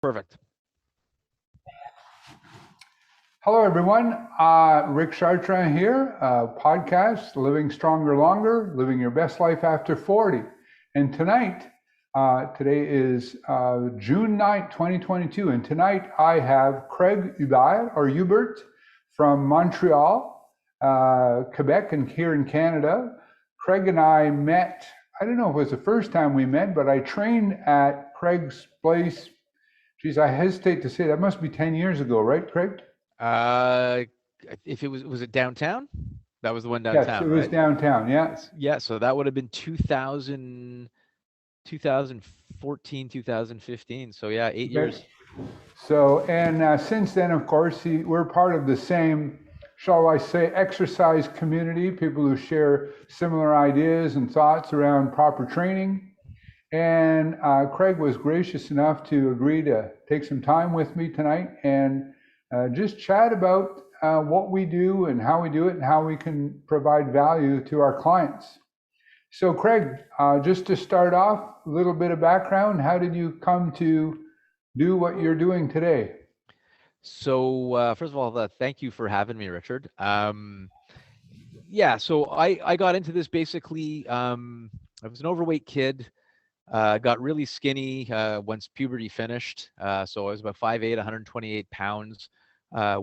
Perfect. Hello, everyone. Rick Chartrand here, podcast, Living Stronger Longer, Living Your Best Life After 40. And tonight, today is June 9th, 2022. And tonight I have Hubert from Montreal, Quebec, and here in Canada. Craig and I met, I don't know if it was the first time we met, but I trained at Craig's place. Geez, I hesitate to say that must be 10 years ago, right, Craig? If it was it downtown? That was the one downtown, yes, it was right? downtown, yes. Yeah, so that would have been 2014, 2015. So yeah, 8 years. So, and since then, of course, we're part of the same, shall I say, exercise community, people who share similar ideas and thoughts around proper training. And Craig was gracious enough to agree to take some time with me tonight and just chat about what we do and how we do it and how we can provide value to our clients. So Craig, just to start off, a little bit of background. How did you come to do what you're doing today? So first of all, thank you for having me, Richard. Yeah, so I got into this basically, I was an overweight kid, got really skinny once puberty finished. So I was about 5'8", 128 pounds.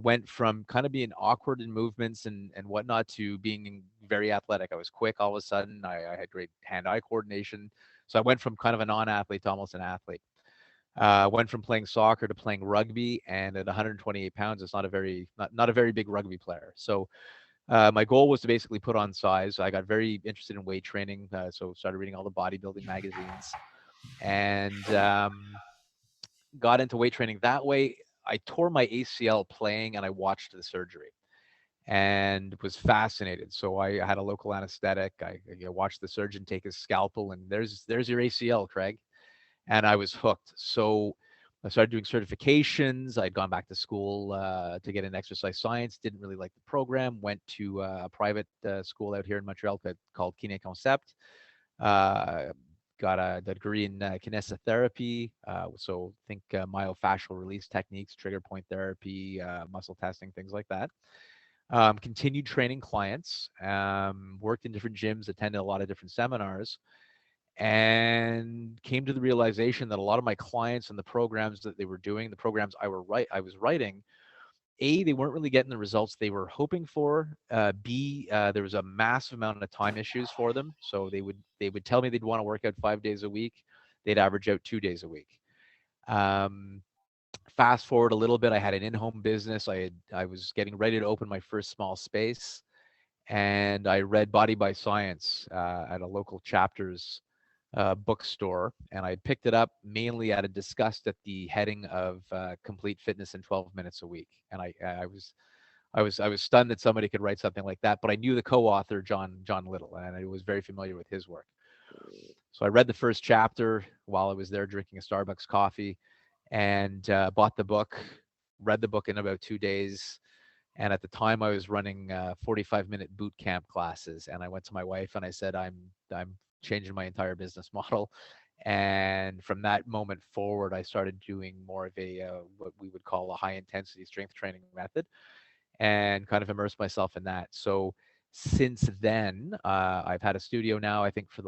Went from kind of being awkward in movements and whatnot to being very athletic. I was quick all of a sudden. I had great hand-eye coordination. So I went from kind of a non-athlete to almost an athlete. Went from playing soccer to playing rugby, and at 128 pounds, it's not a very big rugby player. So my goal was to basically put on size. I got very interested in weight training, so started reading all the bodybuilding magazines, and got into weight training that way. I tore my ACL playing, and I watched the surgery and was fascinated. So I had a local anesthetic. I watched the surgeon take his scalpel, and there's your ACL, Craig. And I was hooked. So I started doing certifications. I'd gone back to school to get an exercise science. Didn't really like the program. Went to a private school out here in Montreal called Kiné Concept. Got a degree in kinesiotherapy. So think myofascial release techniques, trigger point therapy, muscle testing, things like that. Continued training clients. Worked in different gyms. Attended a lot of different seminars. And came to the realization that a lot of my clients and the programs that they were doing, the programs I was writing, A, they weren't really getting the results they were hoping for. B, there was a massive amount of time issues for them. So they would tell me they'd want to work out 5 days a week. They'd average out 2 days a week. Fast forward a little bit, I had an in-home business. I was getting ready to open my first small space, and I read Body by Science at a local chapter's bookstore, and I picked it up mainly out of disgust at the heading of complete fitness in 12 minutes a week. And I was stunned that somebody could write something like that, but I knew the co-author, John Little, and I was very familiar with his work. So I read the first chapter while I was there drinking a Starbucks coffee, and bought the book, read the book in about 2 days. And at the time I was running 45-minute boot camp classes, and I went to my wife and I said, I'm changing my entire business model. And from that moment forward, I started doing more of a what we would call a high intensity strength training method, and kind of immersed myself in that. So since then, I've had a studio now, I think I'm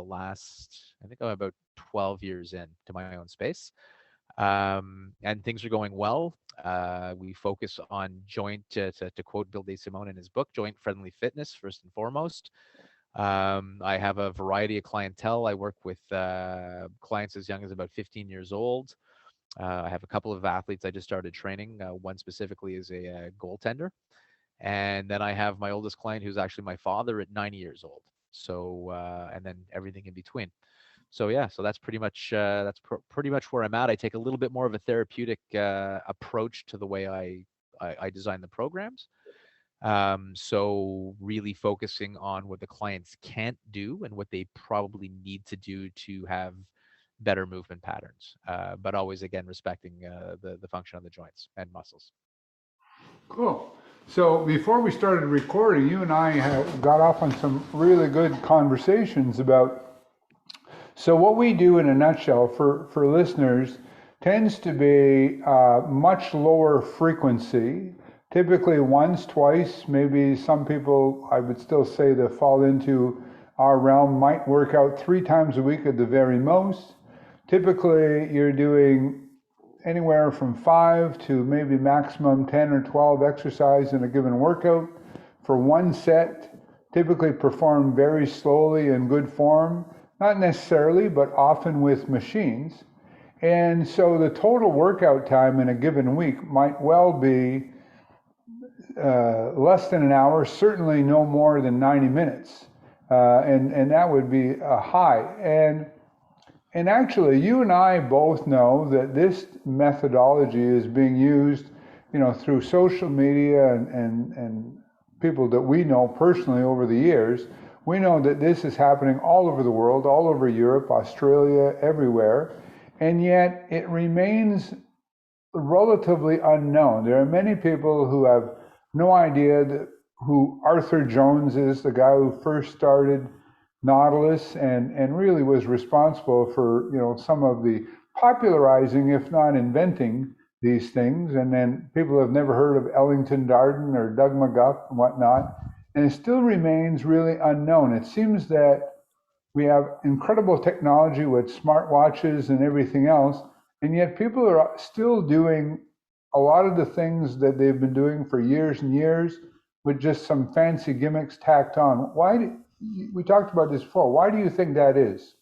about 12 years in to my own space. And things are going well. We focus on joint, to quote Bill DeSimone in his book, joint friendly fitness, first and foremost. I have a variety of clientele. I work with clients as young as about 15 years old. I have a couple of athletes I just started training. One specifically is a goaltender. And then I have my oldest client, who's actually my father, at 90 years old. So, and then everything in between. So yeah, so that's pretty much pretty much where I'm at. I take a little bit more of a therapeutic approach to the way I design the programs. So really focusing on what the clients can't do and what they probably need to do to have better movement patterns, but always, again, respecting the function of the joints and muscles. Cool. So before we started recording, you and I have got off on some really good conversations about, so what we do in a nutshell for listeners, tends to be much lower frequency, typically once, twice, maybe some people, I would still say, that fall into our realm might work out 3 times a week at the very most. Typically, you're doing anywhere from 5 to maybe maximum 10 or 12 exercises in a given workout for one set, typically performed very slowly in good form, not necessarily, but often with machines. And so the total workout time in a given week might well be less than an hour, certainly no more than 90 minutes. And that would be a high. And actually, you and I both know that this methodology is being used, through social media and people that we know personally over the years. We know that this is happening all over the world, all over Europe, Australia, everywhere. And yet it remains relatively unknown. There are many people who have no idea who Arthur Jones is, the guy who first started Nautilus and really was responsible for some of the popularizing, if not inventing, these things. And then people have never heard of Ellington Darden or Doug McGuff and whatnot. And it still remains really unknown. It seems that we have incredible technology with smartwatches and everything else, and yet people are still doing a lot of the things that they've been doing for years and years with just some fancy gimmicks tacked on. We talked about this before. Why do you think that is?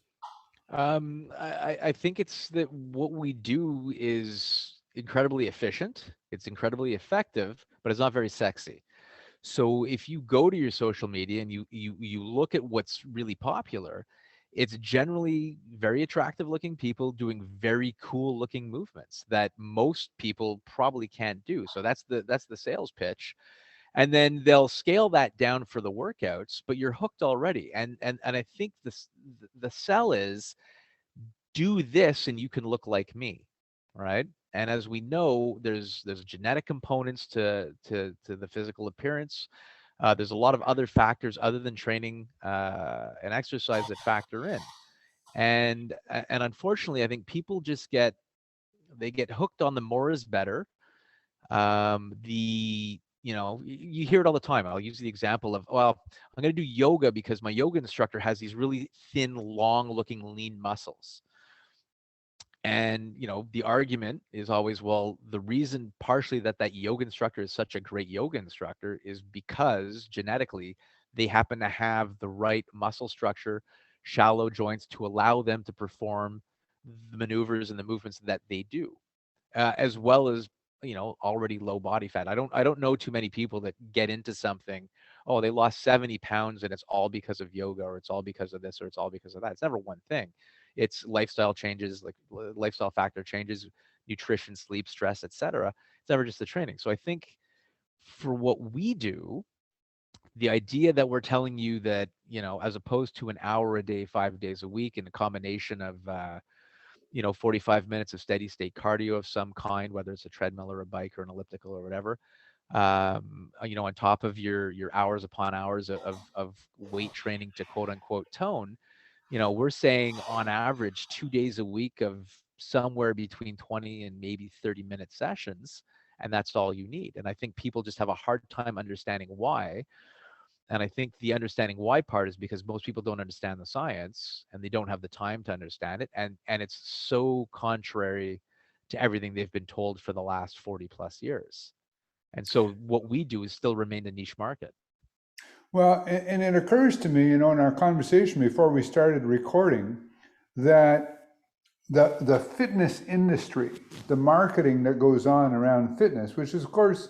I think it's that what we do is incredibly efficient. It's incredibly effective, but it's not very sexy. So if you go to your social media and you look at what's really popular, it's generally very attractive looking people doing very cool looking movements that most people probably can't do. So that's the sales pitch. And then they'll scale that down for the workouts, but you're hooked already. And I think the sell is do this and you can look like me, right? And as we know, there's genetic components to the physical appearance. There's a lot of other factors other than training and exercise that factor in. And unfortunately, I think people just get hooked on the more is better. You hear it all the time. I'll use the example of, well, I'm going to do yoga because my yoga instructor has these really thin, long looking lean muscles. And, the argument is always, well, the reason partially that yoga instructor is such a great yoga instructor is because genetically they happen to have the right muscle structure, shallow joints to allow them to perform the maneuvers and the movements that they do, as well as, already low body fat. I don't know too many people that get into something, oh, they lost 70 pounds and it's all because of yoga, or it's all because of this, or it's all because of that. It's never one thing. It's lifestyle changes, like lifestyle factor changes, nutrition, sleep, stress, etc. It's never just the training. So I think for what we do, the idea that we're telling you that, as opposed to an hour a day, 5 days a week, in a combination of 45 minutes of steady state cardio of some kind, whether it's a treadmill or a bike or an elliptical or whatever, on top of your hours upon hours of weight training to quote unquote tone, we're saying on average 2 days a week of somewhere between 20 and maybe 30-minute sessions, and that's all you need. And I think people just have a hard time understanding why. And I think the understanding why part is because most people don't understand the science and they don't have the time to understand it. And it's so contrary to everything they've been told for the last 40 plus years. And so what we do is still remain a niche market. Well, and it occurs to me, in our conversation before we started recording, that the fitness industry, the marketing that goes on around fitness, which is, of course,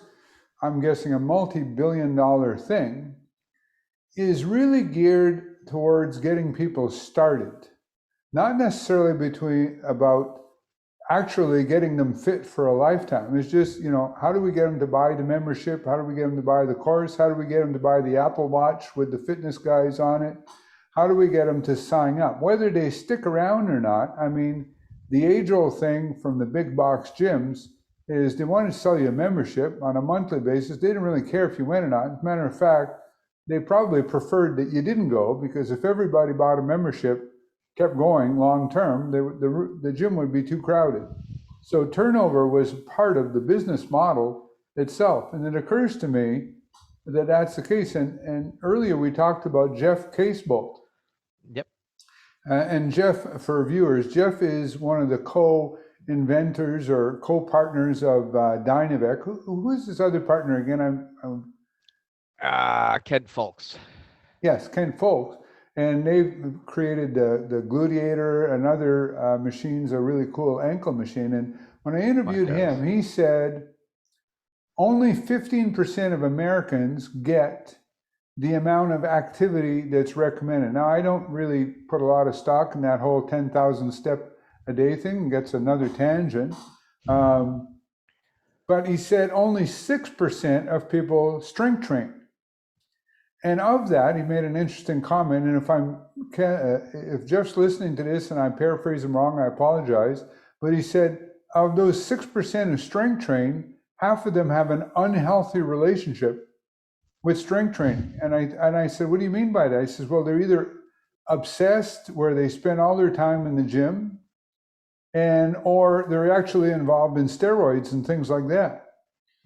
I'm guessing a multi-billion-dollar thing, is really geared towards getting people started, not necessarily about actually getting them fit for a lifetime. It's just, how do we get them to buy the membership? How do we get them to buy the course? How do we get them to buy the Apple Watch with the fitness guys on it? How do we get them to sign up? Whether they stick around or not, I mean, the age-old thing from the big box gyms is they wanted to sell you a membership on a monthly basis. They didn't really care if you went or not. As a matter of fact, they probably preferred that you didn't go, because if everybody bought a membership, kept going long term, the gym would be too crowded. So turnover was part of the business model itself. And it occurs to me that that's the case. And earlier we talked about Jeff Casebolt. Yep. And Jeff, for viewers, Jeff is one of the co-inventors or co-partners of Dynavec. Who is this other partner again? Ken Folks. Yes, Ken Folks. And they've created the Gluteator and other machines, a really cool ankle machine. And when I interviewed him, he said only 15% of Americans get the amount of activity that's recommended. Now, I don't really put a lot of stock in that whole 10,000 step a day thing. Gets another tangent. But he said only 6% of people strength train. And of that, he made an interesting comment. And if Jeff's listening to this and I paraphrase him wrong, I apologize. But he said, of those 6% who strength train, half of them have an unhealthy relationship with strength training. And I said, what do you mean by that? He says, well, they're either obsessed where they spend all their time in the gym, or they're actually involved in steroids and things like that.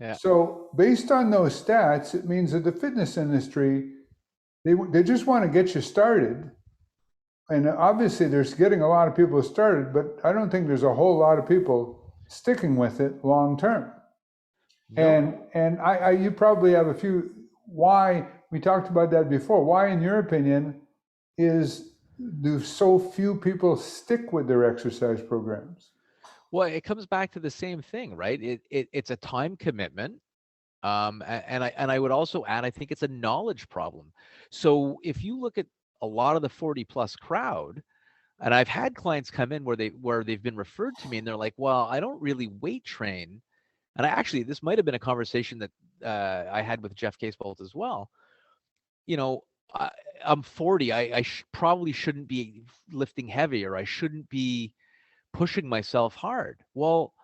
Yeah. So based on those stats, it means that the fitness industry, they just want to get you started. And obviously there's getting a lot of people started, but I don't think there's a whole lot of people sticking with it long term. No. And you probably have a few, why, we talked about that before, why in your opinion do so few people stick with their exercise programs? Well, it comes back to the same thing, right? It's a time commitment. And I would also add, I think it's a knowledge problem. So if you look at a lot of the 40 plus crowd, and I've had clients come in where they've been referred to me and they're like, well, I don't really weight train. And this might have been a conversation that I had with Jeff Casebolt as well. You know, I'm 40. I probably shouldn't be lifting heavy, or I shouldn't be pushing myself hard. Well,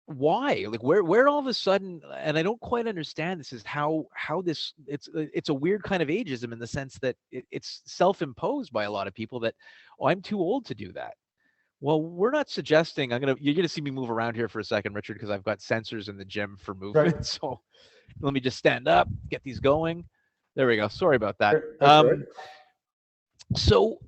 why? Like where all of a sudden, and I don't quite understand this, is how this, it's a weird kind of ageism in the sense that it's self-imposed by a lot of people that, oh, I'm too old to do that. Well, we're not suggesting, you're gonna see me move around here for a second, Richard, because I've got sensors in the gym for movement. Right. So let me just stand up, get these going. There we go. Sorry about that. Right. So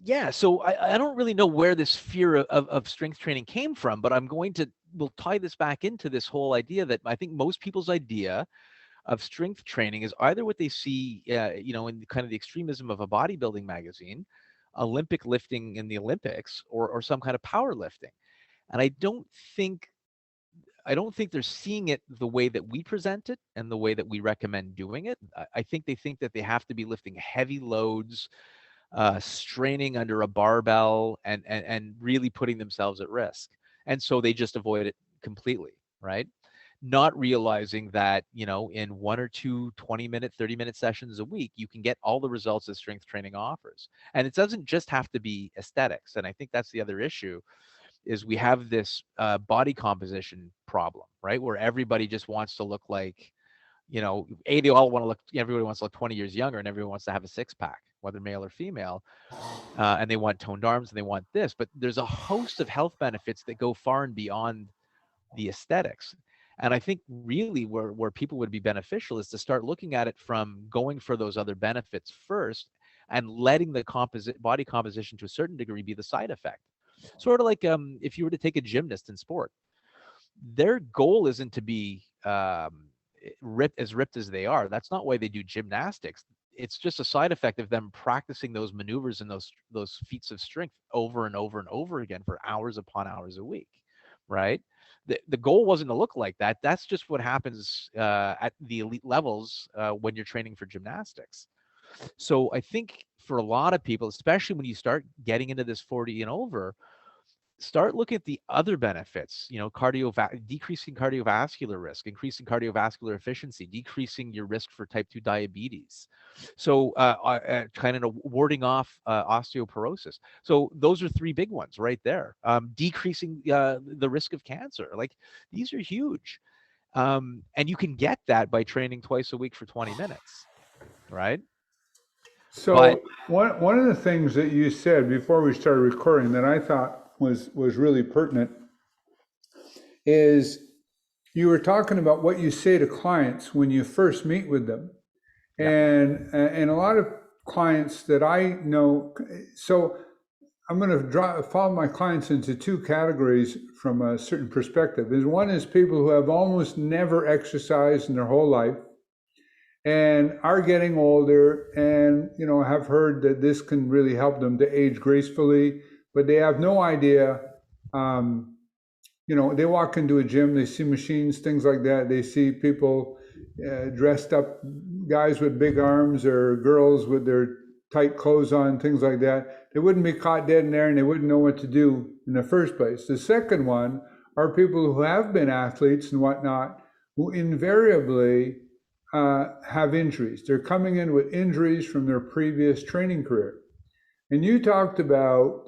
yeah, so I don't really know where this fear of strength training came from, but we'll tie this back into this whole idea that I think most people's idea of strength training is either what they see, in kind of the extremism of a bodybuilding magazine, Olympic lifting in the Olympics, or some kind of powerlifting. And I don't think they're seeing it the way that we present it and the way that we recommend doing it. I think they think that they have to be lifting heavy loads, straining under a barbell, and really putting themselves at risk. And so they just avoid it completely, right? Not realizing that, in 1 or 2 20-minute, 30-minute sessions a week, you can get all the results that strength training offers. And it doesn't just have to be aesthetics. And I think that's the other issue, is we have this body composition problem, right? Where everybody just wants to look like, everybody wants to look 20 years younger, and everyone wants to have a six pack, whether male or female. And they want toned arms and they want this, but there's a host of health benefits that go far and beyond the aesthetics. And I think really where people would be beneficial is to start looking at it from going for those other benefits first, and letting the body composition to a certain degree be the side effect. Sort of like if you were to take a gymnast in sport, their goal isn't to be ripped as they are. That's not why they do gymnastics. It's just a side effect of them practicing those maneuvers and those feats of strength over and over and over again for hours upon hours a week, right? The goal wasn't to look like that. That's just what happens at the elite levels when you're training for gymnastics. So I think for a lot of people, especially when you start getting into this 40 and over, start looking at the other benefits, decreasing cardiovascular risk, increasing cardiovascular efficiency, decreasing your risk for type 2 diabetes. So kind of warding off osteoporosis. So those are 3 big ones right there. Decreasing the risk of cancer. Like, these are huge. And you can get that by training twice a week for 20 minutes, right? So one of the things that you said before we started recording that I thought was really pertinent is you were talking about what you say to clients when you first meet with them, Yeah. and a lot of clients that I know. So I'm going to follow my clients into two categories from a certain perspective. There's one is people who have almost never exercised in their whole life and are getting older, and have heard that this can really help them to age gracefully, but they have no idea. um, they walk into a gym, they see machines, things like that. They see people dressed up, guys with big arms or girls with their tight clothes on, things like that. They wouldn't be caught dead in there, and they wouldn't know what to do in the first place. The second one are people who have been athletes and whatnot, who invariably have injuries. They're coming in with injuries from their previous training career. And you talked about,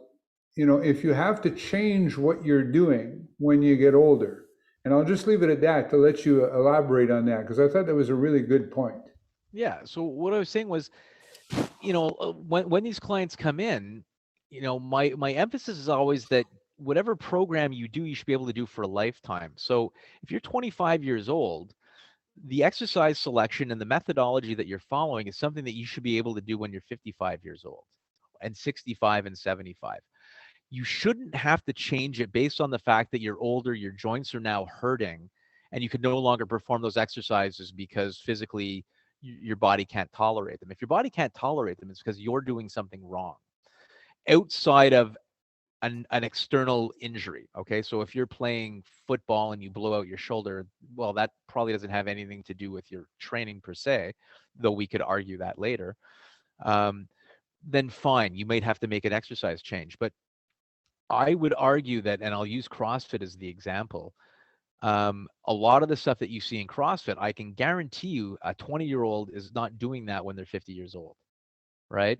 if you have to change what you're doing when you get older. And I'll just leave it at that to let you elaborate on that, because I thought that was a really good point. Yeah. So what I was saying was, when these clients come in, my emphasis is always that whatever program you do, you should be able to do for a lifetime. So if you're 25 years old, the exercise selection and the methodology that you're following is something that you should be able to do when you're 55 years old and 65 and 75. You shouldn't have to change it based on the fact that you're older, your joints are now hurting, and you can no longer perform those exercises because physically your body can't tolerate them. If your body can't tolerate them, it's because you're doing something wrong outside of an external injury. Okay. So if you're playing football and you blow out your shoulder, well, that probably doesn't have anything to do with your training per se, though we could argue that later. Um, then fine, you might have to make an exercise change. But I would argue that, and I'll use CrossFit as the example. A lot of the stuff that you see in CrossFit, I can guarantee you a 20-year-old is not doing that when they're 50 years old, right?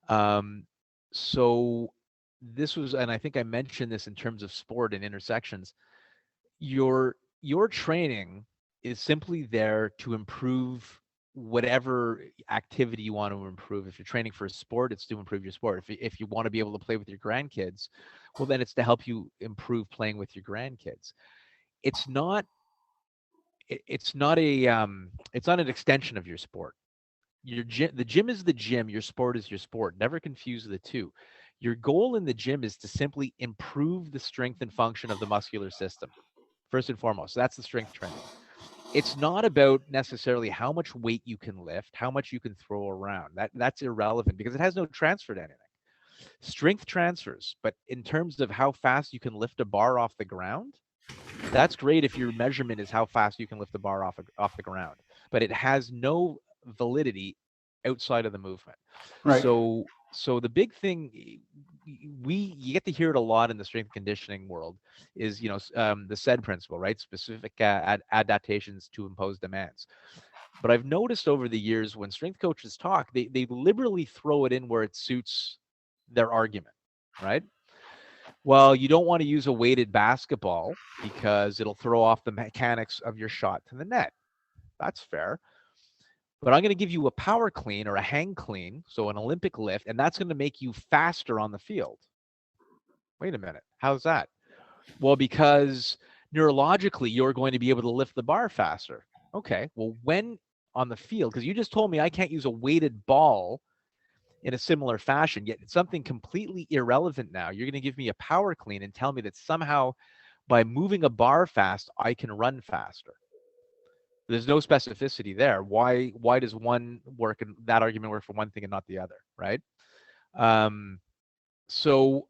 Um, so this was, and I think I mentioned this in terms of sport and intersections. Your training is simply there to improve whatever activity you want to improve. If you're training for a sport, it's to improve your sport. If you want to be able to play with your grandkids, well, then it's to help you improve playing with your grandkids. It's not it's not an extension of your sport. The gym is the gym, your sport is your sport. Never confuse the two. Your goal in the gym is to simply improve the strength and function of the muscular system, first and foremost. So that's the strength training. It's not about necessarily how much weight you can lift, how much you can throw around. That's irrelevant because it has no transfer to anything. Strength transfers, but in terms of how fast you can lift a bar off the ground, that's great if your measurement is how fast you can lift the bar off the ground, but it has no validity outside of the movement. Right. So the big thing, you get to hear it a lot in the strength conditioning world, is the SAID principle, right? Specific adaptations to impose demands. But I've noticed over the years when strength coaches talk, they liberally throw it in where it suits their argument, right? Well, you don't want to use a weighted basketball because it'll throw off the mechanics of your shot to the net. That's fair. But I'm going to give you a power clean or a hang clean, so an Olympic lift, and that's going to make you faster on the field. Wait a minute. How's that? Well, because neurologically, you're going to be able to lift the bar faster. Okay. Well, when on the field, because you just told me I can't use a weighted ball in a similar fashion, yet it's something completely irrelevant now. You're going to give me a power clean and tell me that somehow by moving a bar fast, I can run faster. There's no specificity there. Why does one work and that argument work for one thing and not the other, right? Um, so,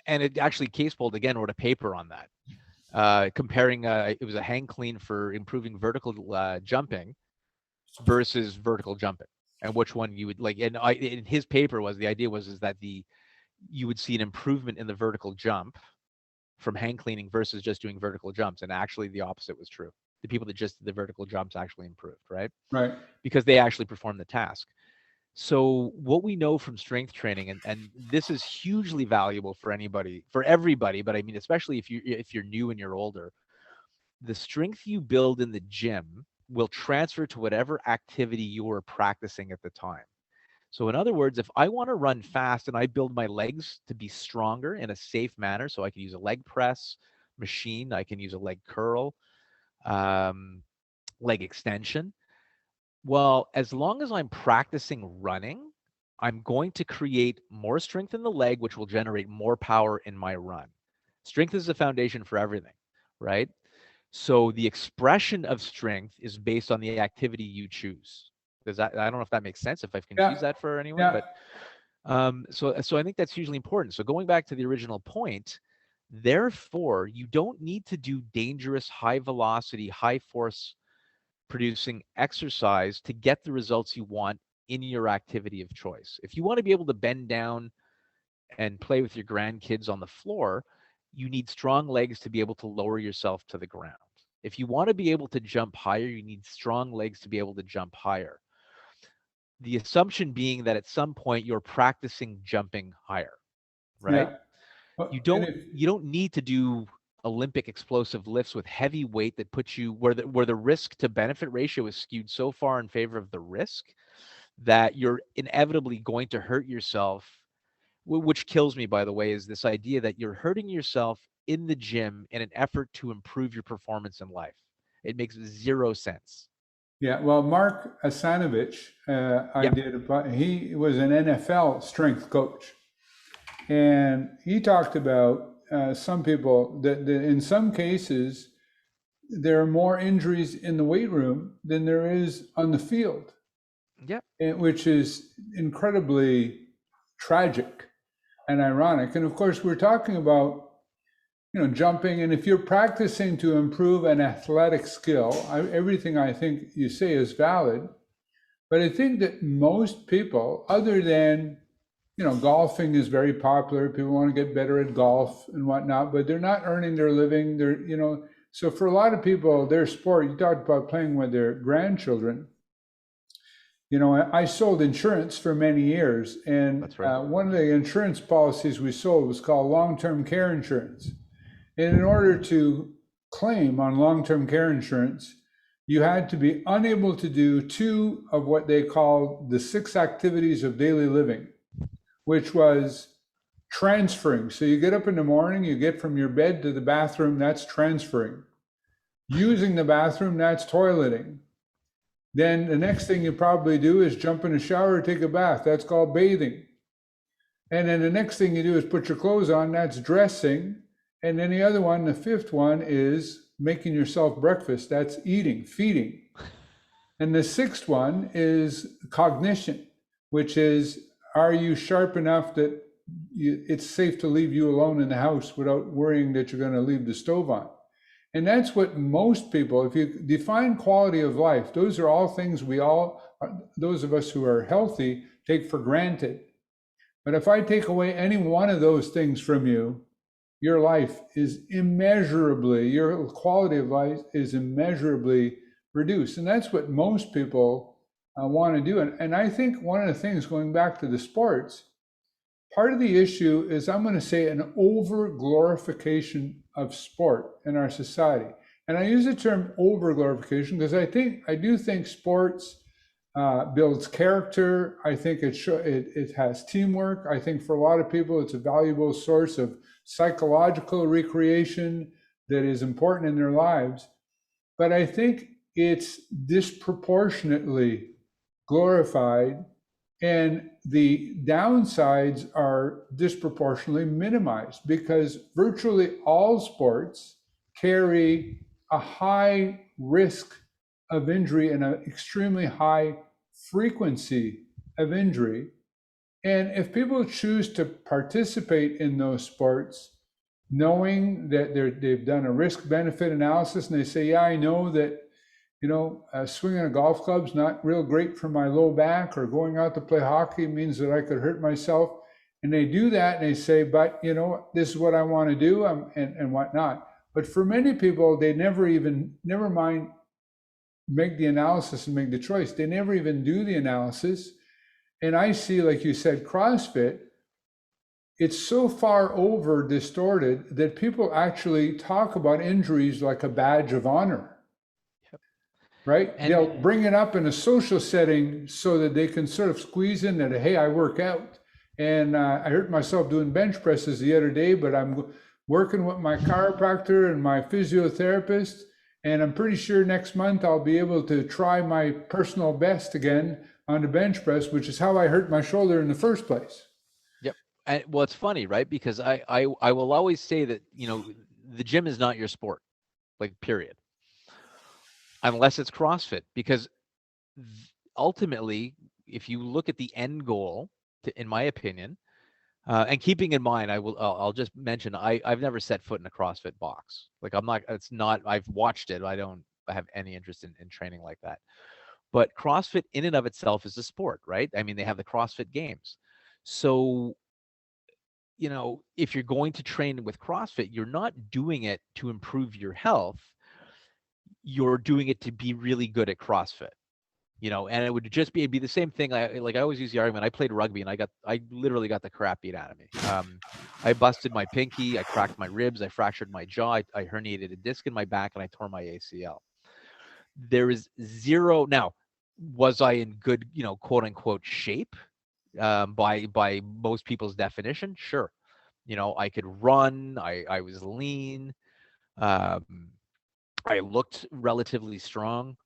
and it actually Casebold again wrote a paper on that, comparing it was a hang clean for improving vertical jumping versus vertical jumping, and which one you would like. And in his paper was the idea was is that you would see an improvement in the vertical jump from hang cleaning versus just doing vertical jumps, and actually the opposite was true. The people that just did the vertical jumps actually improved, right? Right. Because they actually performed the task. So what we know from strength training, and this is hugely valuable for everybody, but I mean especially if you're new and you're older, the strength you build in the gym will transfer to whatever activity you are practicing at the time. So in other words, if I want to run fast and I build my legs to be stronger in a safe manner, so I can use a leg press machine, I can use a leg curl, um, leg extension. Well, as long as I'm practicing running, I'm going to create more strength in the leg, which will generate more power in my run. Strength is the foundation for everything, right? So the expression of strength is based on the activity you choose. Does that, I don't know if that makes sense, if I've Yeah, confused that for anyone, yeah, but so I think that's hugely important. So going back to the original point, therefore, you don't need to do dangerous, high velocity, high force producing exercise to get the results you want in your activity of choice. If you want to be able to bend down and play with your grandkids on the floor, you need strong legs to be able to lower yourself to the ground. If you want to be able to jump higher, you need strong legs to be able to jump higher. The assumption being that at some point you're practicing jumping higher, right? yeah. You And don't if you don't need to do Olympic explosive lifts with heavy weight that puts you where the risk to benefit ratio is skewed so far in favor of the risk that you're inevitably going to hurt yourself. Which kills me, by the way, is this idea that you're hurting yourself in the gym in an effort to improve your performance in life. It makes zero sense. Yeah, well, Mark Asanovich, Yeah. he was an NFL strength coach, and he talked about some people that in some cases there are more injuries in the weight room than there is on the field, Yeah. which is incredibly tragic and ironic. And of course, we're talking about jumping, and if you're practicing to improve an athletic skill, everything I think you say is valid. But I think that most people, other than, golfing is very popular. People want to get better at golf and whatnot, but they're not earning their living. So for a lot of people, their sport, you talked about playing with their grandchildren. I sold insurance for many years, and That's right. one of the insurance policies we sold was called long-term care insurance. And in order to claim on long-term care insurance, you had to be unable to do two of what they called the 6 activities of daily living, which was transferring. So you get up in the morning, you get from your bed to the bathroom, that's transferring. Using the bathroom, that's toileting. Then the next thing you probably do is jump in a shower or take a bath. That's called bathing. And then the next thing you do is put your clothes on. That's dressing. And then the other one, the fifth one, is making yourself breakfast. That's eating, feeding. And the sixth one is cognition, which is, are you sharp enough that it's safe to leave you alone in the house without worrying that you're going to leave the stove on? And that's what most people, if you define quality of life, those are all things those of us who are healthy, take for granted. But if I take away any one of those things from you, your life is immeasurably, your quality of life is immeasurably reduced. And that's what most people want to do. And I think one of the things, going back to the sports, part of the issue is, I'm going to say, an over glorification of sport in our society. And I use the term over glorification because I do think sports builds character. I think it has teamwork. I think for a lot of people, it's a valuable source of psychological recreation that is important in their lives. But I think it's disproportionately glorified, and the downsides are disproportionately minimized because virtually all sports carry a high risk of injury and an extremely high frequency of injury. And if people choose to participate in those sports, knowing that they've done a risk benefit analysis, and they say, yeah, I know that swinging a golf club's not real great for my low back, or going out to play hockey means that I could hurt myself. And they do that, and they say, but this is what I want to do, and whatnot. But for many people, they never mind make the analysis and make the choice. They never even do the analysis. And I see, like you said, CrossFit, it's so far over distorted that people actually talk about injuries like a badge of honor. Yep. right? And They'll bring it up in a social setting so that they can sort of squeeze in that, hey, I work out. And I hurt myself doing bench presses the other day, but I'm working with my chiropractor and my physiotherapist. And I'm pretty sure next month I'll be able to try my personal best again on the bench press, which is how I hurt my shoulder in the first place. yep. And well, it's funny, right? Because I will always say that, the gym is not your sport, like, period, unless it's CrossFit, because ultimately, if you look at the end goal, in my opinion, and keeping in mind, I'll just mention, I've never set foot in a CrossFit box. Like, I'm not. It's not. I've watched it. I don't have any interest in training like that. But CrossFit in and of itself is a sport, right? I mean, they have the CrossFit Games. So, if you're going to train with CrossFit, you're not doing it to improve your health. You're doing it to be really good at CrossFit. And it would just be, it'd be the same thing. I always use the argument. I played rugby and I literally got the crap beat out of me. I busted my pinky, I cracked my ribs, I fractured my jaw, I herniated a disc in my back, and I tore my ACL. There is zero. Now, was I in good, quote unquote shape, by most people's definition? Sure. I could run. I was lean. I looked relatively strong.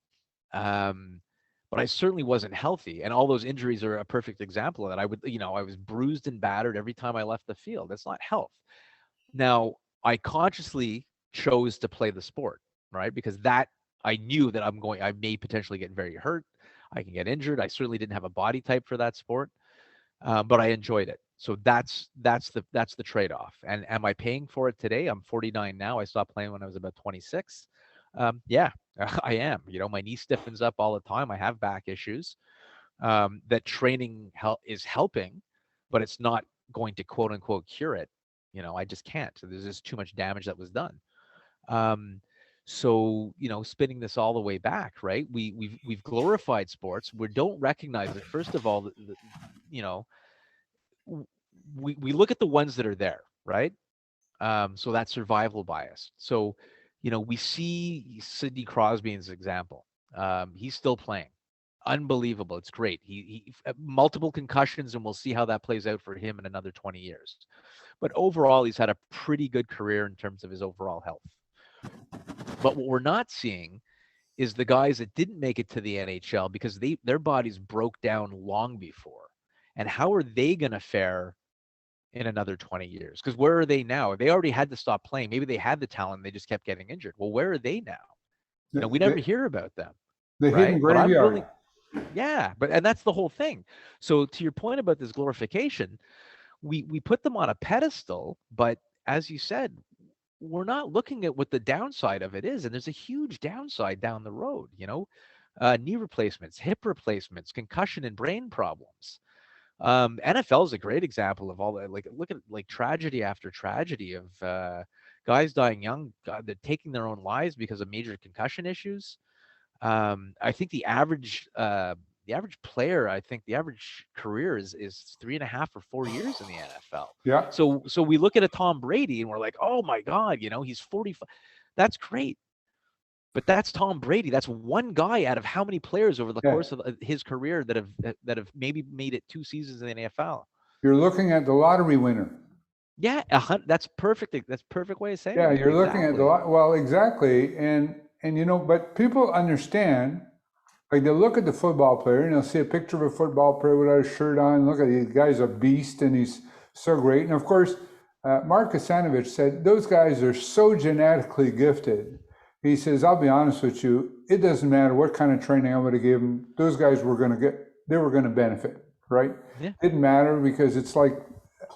But I certainly wasn't healthy. And all those injuries are a perfect example of that. I was bruised and battered every time I left the field. That's not health. Now, I consciously chose to play the sport, right? Because that I knew that I may potentially get very hurt. I can get injured. I certainly didn't have a body type for that sport, but I enjoyed it. So that's the trade-off. And am I paying for it today? I'm 49 now. I stopped playing when I was about 26. Yeah, I am. My knee stiffens up all the time. I have back issues. That training is helping, but it's not going to, quote unquote, cure it. I just can't. So there's just too much damage that was done. So spinning this all the way back, right? We've glorified sports. We don't recognize that. First of all, we look at the ones that are there, right? So that's survival bias. So, we see Sidney Crosby as an example. He's still playing. Unbelievable. It's great. He multiple concussions, and we'll see how that plays out for him in another 20 years. But overall, he's had a pretty good career in terms of his overall health. But what we're not seeing is the guys that didn't make it to the NHL because their bodies broke down long before. And how are they going to fare in another 20 years? Because where are they now? They already had to stop playing. Maybe they had the talent, they just kept getting injured. Well, where are they now? We never hear about them. The right? hidden graveyard. And that's the whole thing. So to your point about this glorification, we put them on a pedestal, but as you said, we're not looking at what the downside of it is. And there's a huge downside down the road, knee replacements, hip replacements, concussion and brain problems. NFL is a great example of all that. Look at tragedy after tragedy of guys dying young, they're taking their own lives because of major concussion issues. I think the average player, I think the average career is 3.5 or 4 years in the NFL. Yeah. So we look at a Tom Brady and we're like, oh my God, he's 45. That's great. But that's Tom Brady. That's one guy out of how many players over the course of his career that have maybe made it 2 seasons in the NFL. You're looking at the lottery winner. Yeah, that's perfect. That's a perfect way of saying it. Yeah, you're looking at exactly. And but people understand, like they look at the football player and they'll see a picture of a football player without a shirt on. Look at the guy's a beast and he's so great. And of course, Mark Kasanovich said those guys are so genetically gifted. He says, I'll be honest with you, it doesn't matter what kind of training I would have given them. Those guys were going to benefit, right? Yeah. Didn't matter because it's like,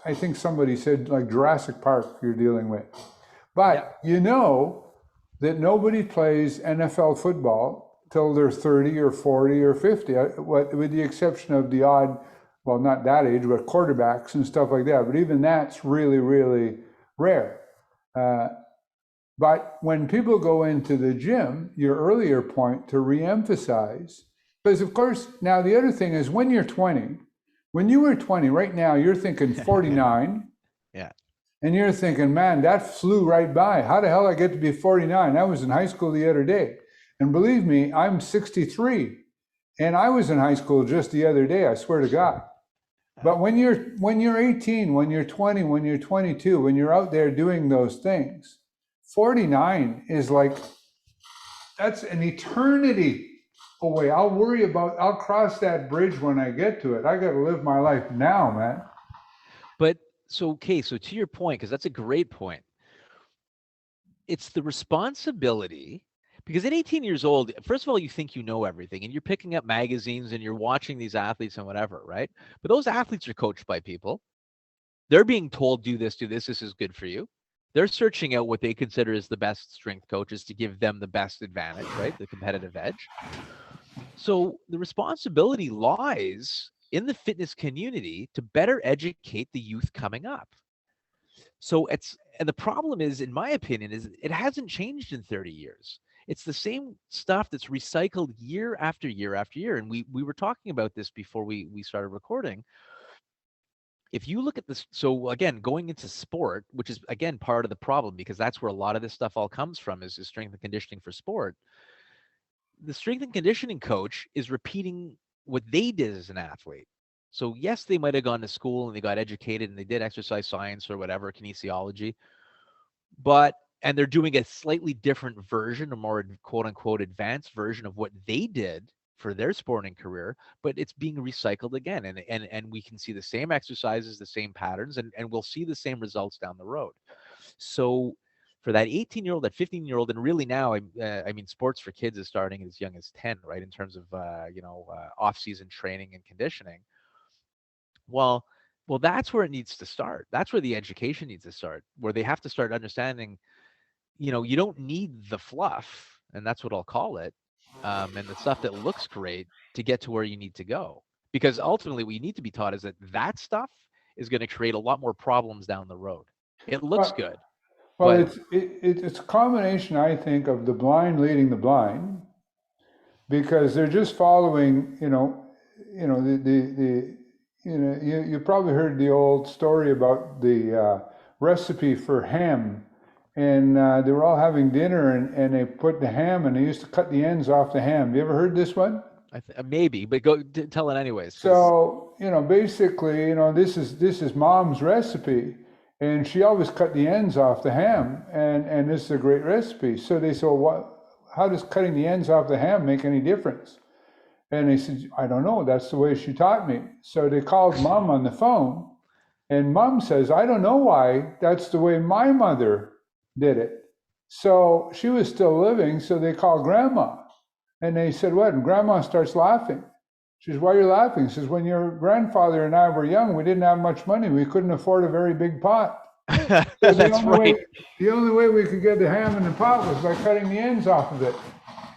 I think somebody said like Jurassic Park you're dealing with. But that nobody plays NFL football till they're 30 or 40 or 50, with the exception of the odd, well, not that age, but quarterbacks and stuff like that. But even that's really, really rare. But when people go into the gym, your earlier point to reemphasize, because of course, now the other thing is when you're 20, when you were 20, right now you're thinking 49. Yeah. And you're thinking, man, that flew right by. How the hell I get to be 49? I was in high school the other day. And believe me, I'm 63, and I was in high school just the other day, I swear to God. But when you're 18, when you're 20, when you're 22, when you're out there doing those things, 49 is like, that's an eternity away. I'll cross that bridge when I get to it. I got to live my life now, man. But so to your point, because that's a great point. It's the responsibility, because at 18 years old, first of all, you think you know everything and you're picking up magazines and you're watching these athletes and whatever, right? But those athletes are coached by people. They're being told, do this, this is good for you. They're searching out what they consider as the best strength coaches to give them the best advantage, right? The competitive edge. So the responsibility lies in the fitness community to better educate the youth coming up. So and the problem is, in my opinion, is it hasn't changed in 30 years. It's the same stuff that's recycled year after year after year. And we were talking about this before we started recording. If you look at this, so again, going into sport, which is again part of the problem, because that's where a lot of this stuff all comes from, is strength and conditioning for sport. The strength and conditioning coach is repeating what they did as an athlete. So yes, they might have gone to school and they got educated and they did exercise science or whatever, kinesiology, and they're doing a slightly different version, a more quote unquote advanced version of what they did for their sporting career, but it's being recycled again. And we can see the same exercises, the same patterns, and we'll see the same results down the road. So for that 18-year-old, that 15-year-old, and really now, I mean, sports for kids is starting as young as 10, right? In terms of, off-season training and conditioning. Well, that's where it needs to start. That's where the education needs to start, where they have to start understanding, you don't need the fluff, and that's what I'll call it, and the stuff that looks great to get to where you need to go. Because ultimately, what you need to be taught is that stuff is going to create a lot more problems down the road. It looks good, Well, but it's a combination, I think, of the blind leading the blind, because they're just following, you probably heard the old story about the recipe for ham, and they were all having dinner, and they put the ham, and they used to cut the ends off the ham. You ever heard this one? maybe, but go tell it anyways. So, basically, this is mom's recipe, and she always cut the ends off the ham, and this is a great recipe. So they said, well, how does cutting the ends off the ham make any difference? And they said, I don't know, that's the way she taught me. So they called mom on the phone, and mom says, I don't know why, that's the way my mother did it. So she was still living, so they called grandma. And they said, what? And grandma starts laughing. She says, why are you laughing? She says, when your grandfather and I were young, we didn't have much money. We couldn't afford a very big pot. So That's right. The only way we could get the ham in the pot was by cutting the ends off of it.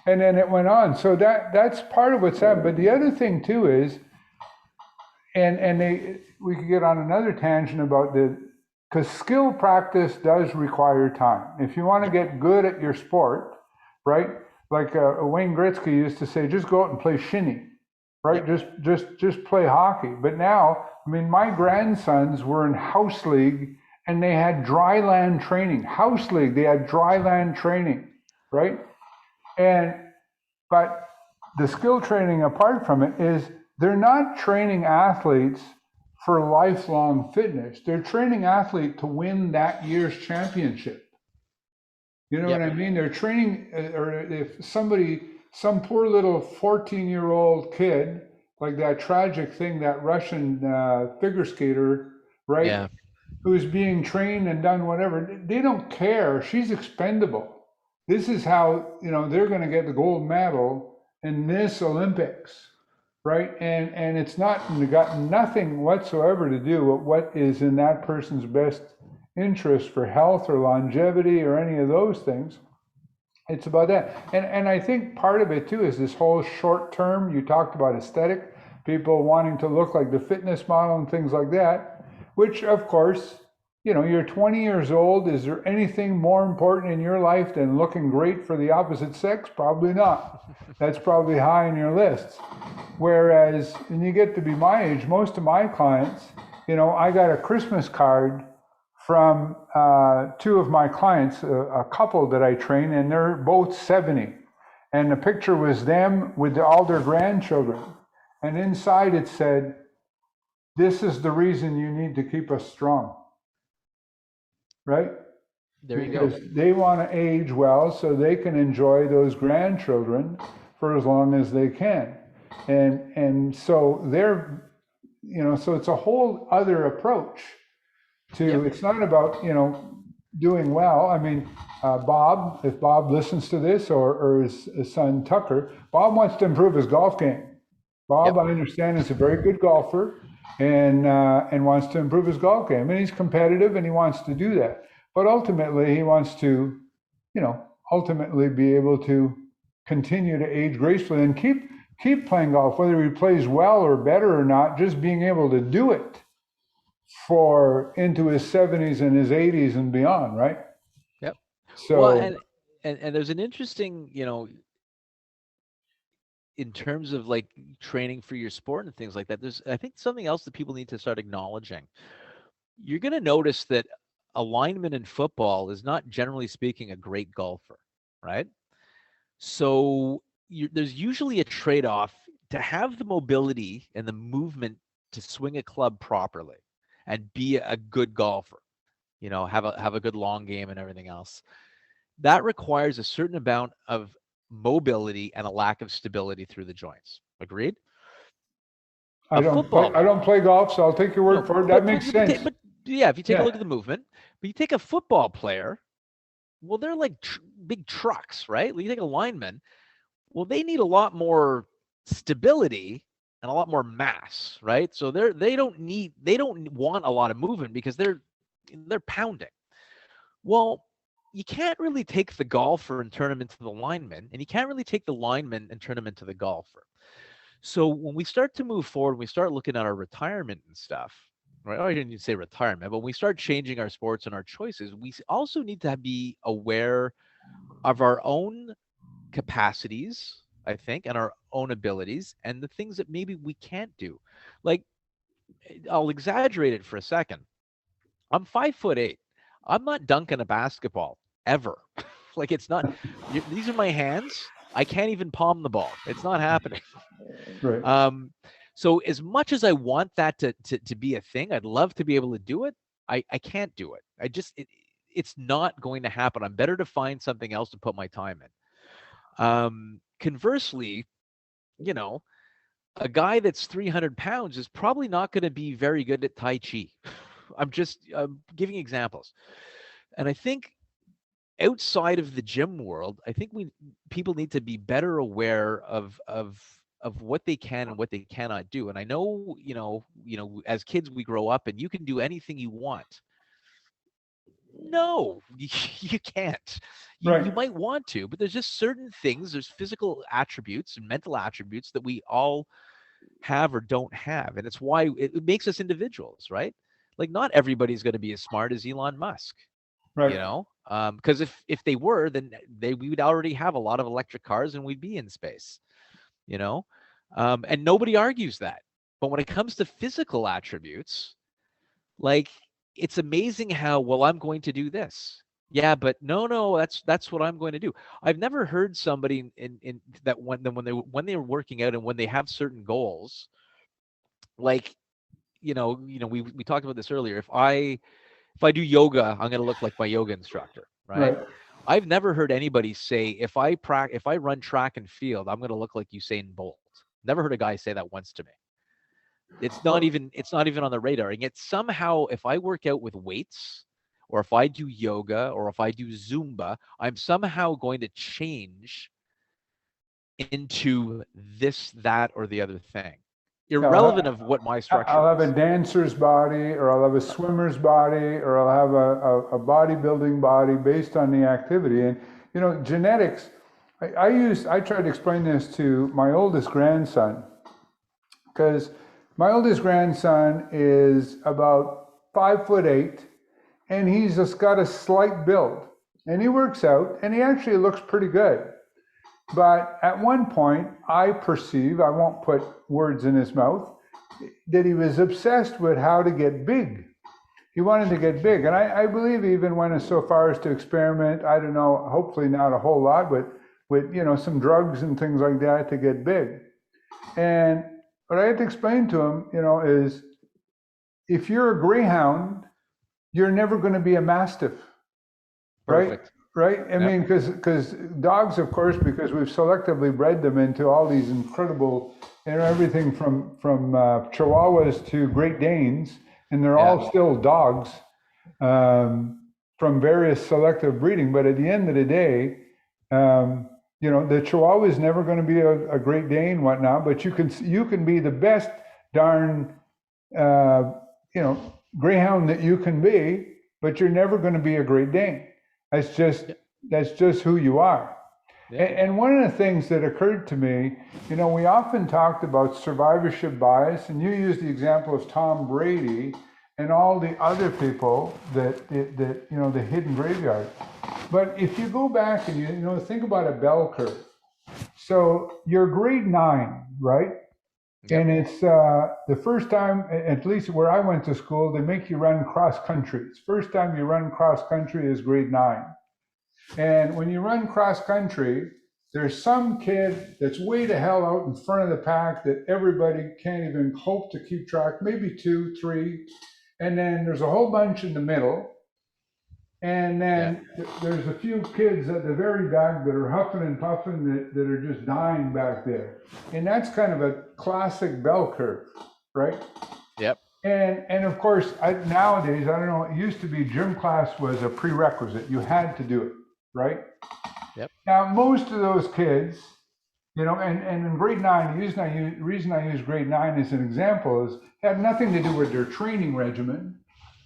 And then it went on. So that's part of what's happened. But the other thing too is, we could get on another tangent about because skill practice does require time. If you want to get good at your sport, right? Like Wayne Gretzky used to say, just go out and play shinny, right? Yep. Just play hockey. But now, I mean, my grandsons were in house league, and they had dry land training. House league, they had dry land training, right? But the skill training apart from it is they're not training athletes for lifelong fitness. They're training athlete to win that year's championship. You know what I mean? They're training, or if some poor little 14-year-old kid, like that tragic thing, that Russian figure skater, right? Yeah. Who's being trained and done whatever, they don't care. She's expendable. This is how, they're going to get the gold medal in this Olympics, right? And it's got nothing whatsoever to do with what is in that person's best interest for health or longevity or any of those things. It's about that. And I think part of it too is this whole short term, you talked about aesthetic, people wanting to look like the fitness model and things like that, which of course, you're 20 years old. Is there anything more important in your life than looking great for the opposite sex? Probably not. That's probably high on your list. Whereas when you get to be my age, most of my clients, I got a Christmas card from two of my clients, a couple that I train, and they're both 70. And the picture was them with all their grandchildren. And inside it said, "This is the reason you need to keep us strong." Right? There you Because go. they want to age well so they can enjoy those grandchildren for as long as they can. And so they're, so it's a whole other approach to, Yep. it's not about, doing well. I mean, Bob, if Bob listens to this, or his son Tucker, Bob wants to improve his golf game. Bob, Yep. I understand, is a very good golfer and wants to improve his golf game. And he's competitive and he wants to do that. But ultimately, he wants to, ultimately be able to continue to age gracefully and keep playing golf, whether he plays well or better or not, just being able to do it for into his 70s and his 80s and beyond, right? Yep. Well, So and there's an interesting, in terms of like training for your sport and things like that, there's, I think, something else that people need to start acknowledging. You're going to notice that a lineman in football is not, generally speaking, a great golfer, right? So there's usually a trade-off to have the mobility and the movement to swing a club properly and be a good golfer, have a good long game and everything else. That requires a certain amount of mobility and a lack of stability through the joints. Agreed? I A don't football play golf, so I'll take your word no, for it. That but makes but but, ta- sense. but yeah, if you take a Yeah, look at the movement, but you take a football player, well, they're like big trucks, right? You take a lineman, well, they need a lot more stability and a lot more mass, right? So they don't want a lot of movement because they're pounding. Well, you can't really take the golfer and turn him into the lineman, and you can't really take the lineman and turn him into the golfer. So when we start to move forward, we start looking at our retirement and stuff, right? Oh, I didn't even say retirement, but when we start changing our sports and our choices, we also need to be aware of our own capacities, I think, and our own abilities and the things that maybe we can't do. Like, I'll exaggerate it for a second. I'm 5'8". I'm not dunking a basketball ever. Like, it's not, these are my hands. I can't even palm the ball. It's not happening. right. So as much as I want that to be a thing, I'd love to be able to do it. I can't do it. It's not going to happen. I'm better to find something else to put my time in. Conversely, you know, a guy that's 300 pounds is probably not going to be very good at Tai Chi. I'm just giving examples. And I think outside of the gym world, I think people need to be better aware of what they can and what they cannot do. And I know, as kids we grow up and you can do anything you want. No, you can't. You Right. might want to, but there's just certain things, there's physical attributes and mental attributes that we all have or don't have. And it's why it makes us individuals, right? Like, not everybody's going to be as smart as Elon Musk, Right. because if they were, then we would already have a lot of electric cars and we'd be in space, you know? And nobody argues that. But when it comes to physical attributes, like, it's amazing how, well, I'm going to do this. Yeah, but no, that's what I'm going to do. I've never heard somebody in that when they're working out and when they have certain goals, like, we talked about this earlier. If I do yoga, I'm going to look like my yoga instructor, right? Right. I've never heard anybody say, if I run track and field, I'm going to look like Usain Bolt. Never heard a guy say that once to me. It's not even on the radar. And yet somehow, if I work out with weights, or if I do yoga, or if I do Zumba, I'm somehow going to change into this, that, or the other thing, Yeah, I'll irrelevant of what my I'll structure have a is. dancer's body, or I'll have a swimmer's body, or I'll have a bodybuilding body based on the activity. And genetics. I tried to explain this to my oldest grandson, because my oldest grandson is about 5'8", and he's just got a slight build, and he works out, and he actually looks pretty good. But at one point, I perceive, I won't put words in his mouth, that he was obsessed with how to get big. He wanted to get big. And I believe he even went so far as to experiment, I don't know, hopefully not a whole lot, but with some drugs and things like that to get big. And what I had to explain to him, is if you're a greyhound, you're never going to be a mastiff, right? Perfect. Right? I Yep. mean, because dogs, of course, because we've selectively bred them into all these incredible, everything from Chihuahuas to Great Danes, and they're Yeah. all still dogs from various selective breeding. But at the end of the day, the Chihuahua is never going to be a Great Dane, whatnot. But you can be the best darn greyhound that you can be, but you're never going to be a Great Dane. That's just who you are. Yeah. And one of the things that occurred to me, we often talked about survivorship bias, and you used the example of Tom Brady and all the other people that the hidden graveyard. But if you go back and you think about a bell curve, so you're grade 9, right? Yep. And it's the first time, at least where I went to school, they make you run cross country. It's first time you run cross country is grade 9. And when you run cross country, there's some kid that's way the hell out in front of the pack that everybody can't even hope to keep track, maybe 2, 3. And then there's a whole bunch in the middle. And then there's a few kids at the very back that are huffing and puffing that are just dying back there. And that's kind of a classic bell curve, right? Yep. And of course, nowadays, I don't know, it used to be gym class was a prerequisite. You had to do it, right? Yep. Now, most of those kids, and in grade 9, the reason I use grade 9 as an example is had nothing to do with their training regimen.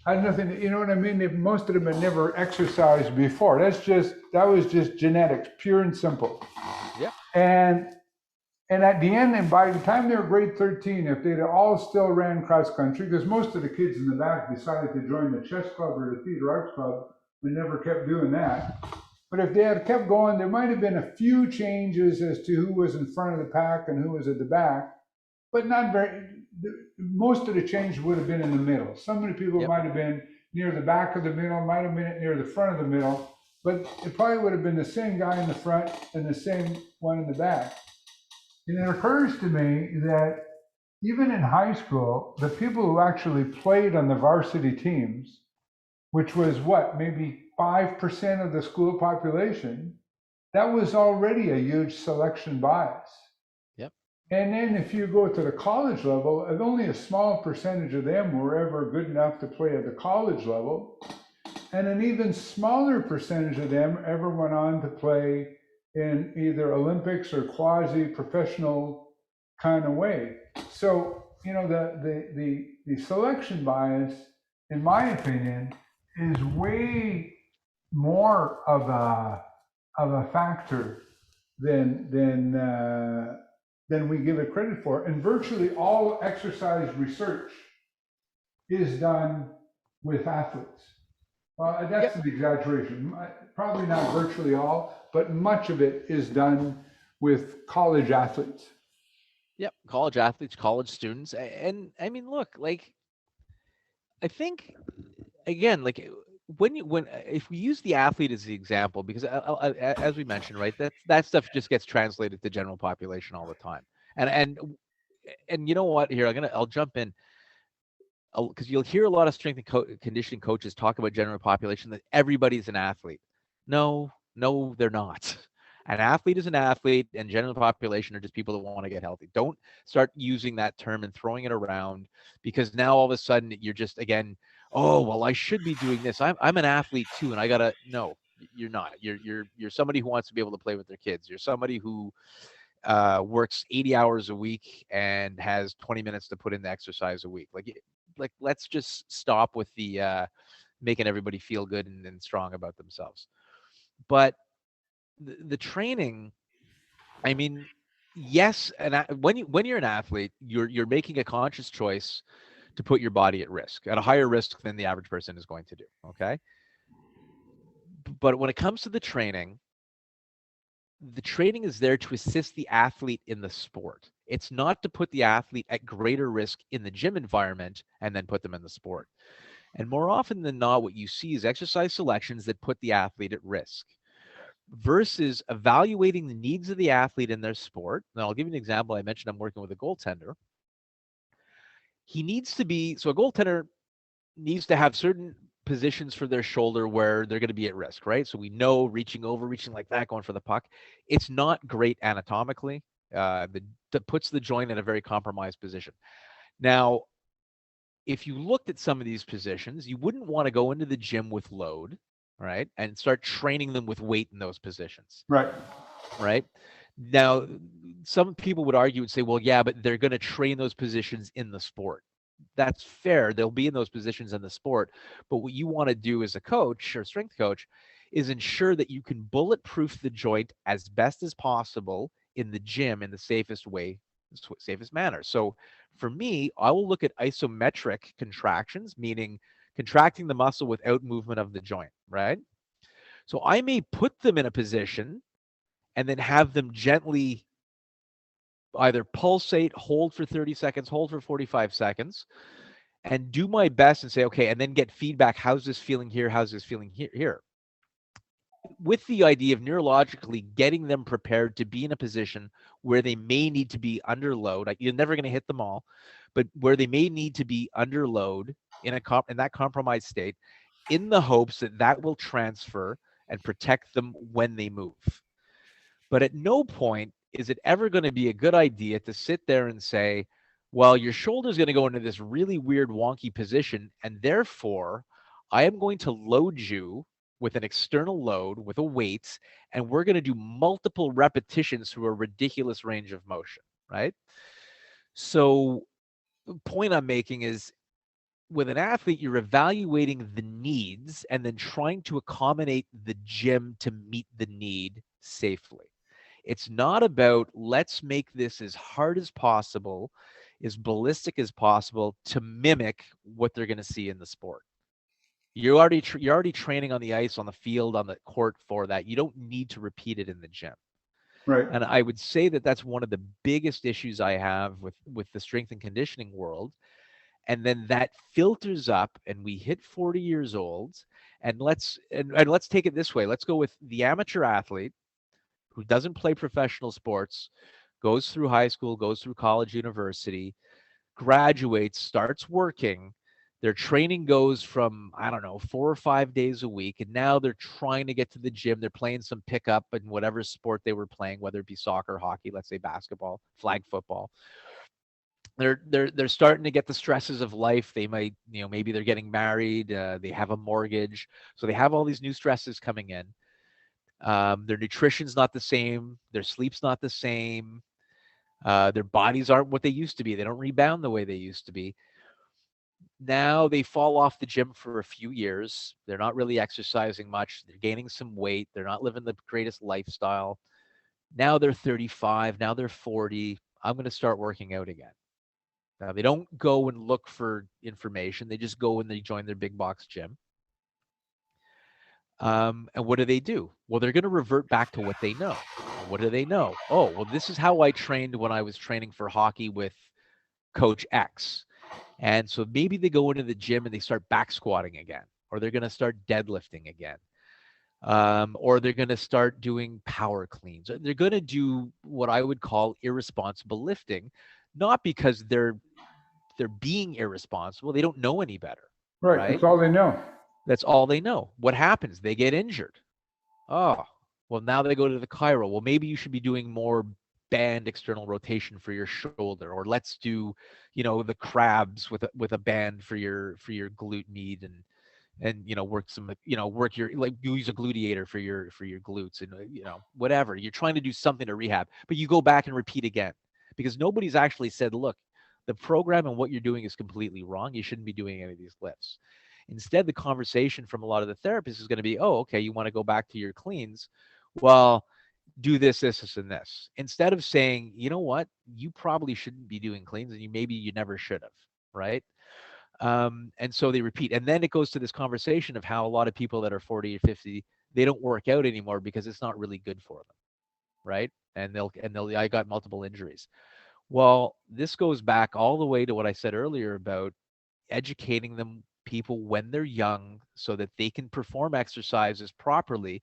Had nothing, you know what I mean? Most of them had never exercised before. That was just genetics, pure and simple. Yep. And at the end, and by the time they were grade 13, if they'd all still ran cross country, because most of the kids in the back decided to join the chess club or the theater arts club and never kept doing that. But if they had kept going, there might have been a few changes as to who was in front of the pack and who was at the back, but not very. Most of the change would have been in the middle. Some of the people might have been near the back of the middle, might have been near the front of the middle, but it probably would have been the same guy in the front and the same one in the back. And it occurs to me that even in high school, the people who actually played on the varsity teams, which was maybe 5% of the school population, that was already a huge selection bias. Yep. And then if you go to the college level, only a small percentage of them were ever good enough to play at the college level. And an even smaller percentage of them ever went on to play in either Olympics or quasi-professional kind of way. So, the selection bias, in my opinion, is way more of a factor than we give it credit for. And virtually all exercise research is done with athletes. That's an exaggeration. Probably not virtually all, but much of it is done with college athletes. Yep. College athletes, college students. And I mean, look, like, I think, again, like, if we use the athlete as the example, because as we mentioned, right, that stuff just gets translated to general population all the time. And you know what? Here, I'll jump in, because you'll hear a lot of strength and conditioning coaches talk about general population that everybody's an athlete. No, they're not. An athlete is an athlete, and general population are just people that want to get healthy. Don't start using that term and throwing it around, because now all of a sudden you're just, again, oh, well, I should be doing this. I'm an athlete too, and I gotta. No, you're not. You're somebody who wants to be able to play with their kids. You're somebody who works 80 hours a week and has 20 minutes to put in the exercise a week. Like let's just stop with the making everybody feel good and strong about themselves. But the training, I mean, yes, and when you're an athlete, you're making a conscious choice to put your body at risk, at a higher risk than the average person is going to do. Okay. But when it comes to the training is there to assist the athlete in the sport. It's not to put the athlete at greater risk in the gym environment and then put them in the sport. And more often than not, what you see is exercise selections that put the athlete at risk. versus evaluating the needs of the athlete in their sport. Now, I'll give you an example. I mentioned I'm working with a goaltender. He needs to be, so a goaltender needs to have certain positions for their shoulder where they're going to be at risk, right? So we know reaching over, reaching like that, going for the puck, it's not great anatomically. That puts the joint in a very compromised position. Now, if you looked at some of these positions, you wouldn't want to go into the gym with load, right, and start training them with weight in those positions, Right. right? Now, some people would argue and say, well, yeah, but they're going to train those positions in the sport. That's fair. They'll be in those positions in the sport. But what you want to do as a coach or strength coach is ensure that you can bulletproof the joint as best as possible in the gym in the safest way, safest manner. So for me, I will look at isometric contractions, meaning contracting the muscle without movement of the joint, right? So I may put them in a position and then have them gently either pulsate, hold for 30 seconds, hold for 45 seconds, and do my best and say, okay, and then get feedback. How's this feeling here? How's this feeling here? With the idea of neurologically getting them prepared to be in a position where they may need to be under load. You're never going to hit them all, but where they may need to be under load in that compromised state, in the hopes that that will transfer and protect them when they move. But at no point is it ever going to be a good idea to sit there and say, well, your shoulder is going to go into this really weird, wonky position, and therefore I am going to load you with an external load, with a weight, and we're going to do multiple repetitions through a ridiculous range of motion, right? So the point I'm making is with an athlete, you're evaluating the needs and then trying to accommodate the gym to meet the need safely. It's not about let's make this as hard as possible, as ballistic as possible to mimic what they're going to see in the sport. You're already training on the ice, on the field, on the court for that. You don't need to repeat it in the gym. Right. And I would say that that's one of the biggest issues I have with the strength and conditioning world. And then that filters up and we hit 40 years old, and let's take it this way. Let's go with the amateur athlete who doesn't play professional sports, goes through high school, goes through college, university, graduates, starts working. Their training goes from, I don't know, 4 or 5 days a week. And now they're trying to get to the gym. They're playing some pickup in whatever sport they were playing, whether it be soccer, hockey, let's say basketball, flag football. They're starting to get the stresses of life. They might, maybe they're getting married. They have a mortgage. So they have all these new stresses coming in. Their nutrition's not the same. Their sleep's not the same. Their bodies aren't what they used to be. They don't rebound the way they used to be. Now they fall off the gym for a few years. They're not really exercising much. They're gaining some weight. They're not living the greatest lifestyle. Now they're 35. Now they're 40. I'm going to start working out again. Now they don't go and look for information. They just go and they join their big box gym. And what do? Well, they're going to revert back to what they know. What do they know? Oh, well, this is how I trained when I was training for hockey with Coach X. And so maybe they go into the gym and they start back squatting again, or they're going to start deadlifting again, or they're going to start doing power cleans. They're going to do what I would call irresponsible lifting, not because they're being irresponsible. They don't know any better. Right. That's all they know. That's all they know. What happens? They get injured. Oh, well, now they go to the chiro. Well, maybe you should be doing more band external rotation for your shoulder, or let's do, the crabs with a band for your glute med, and work your, like, use a gluteator for your glutes, and whatever. You're trying to do something to rehab, but you go back and repeat again because nobody's actually said, look, the program and what you're doing is completely wrong. You shouldn't be doing any of these lifts. Instead, the conversation from a lot of the therapists is going to be, oh, okay, you want to go back to your cleans? Well, do this, and this. Instead of saying, you know what, you probably shouldn't be doing cleans, and maybe you never should have, right? And so they repeat. And then it goes to this conversation of how a lot of people that are 40 or 50, they don't work out anymore because it's not really good for them, right? And I got multiple injuries. Well, this goes back all the way to what I said earlier about educating them, people, when they're young, so that they can perform exercises properly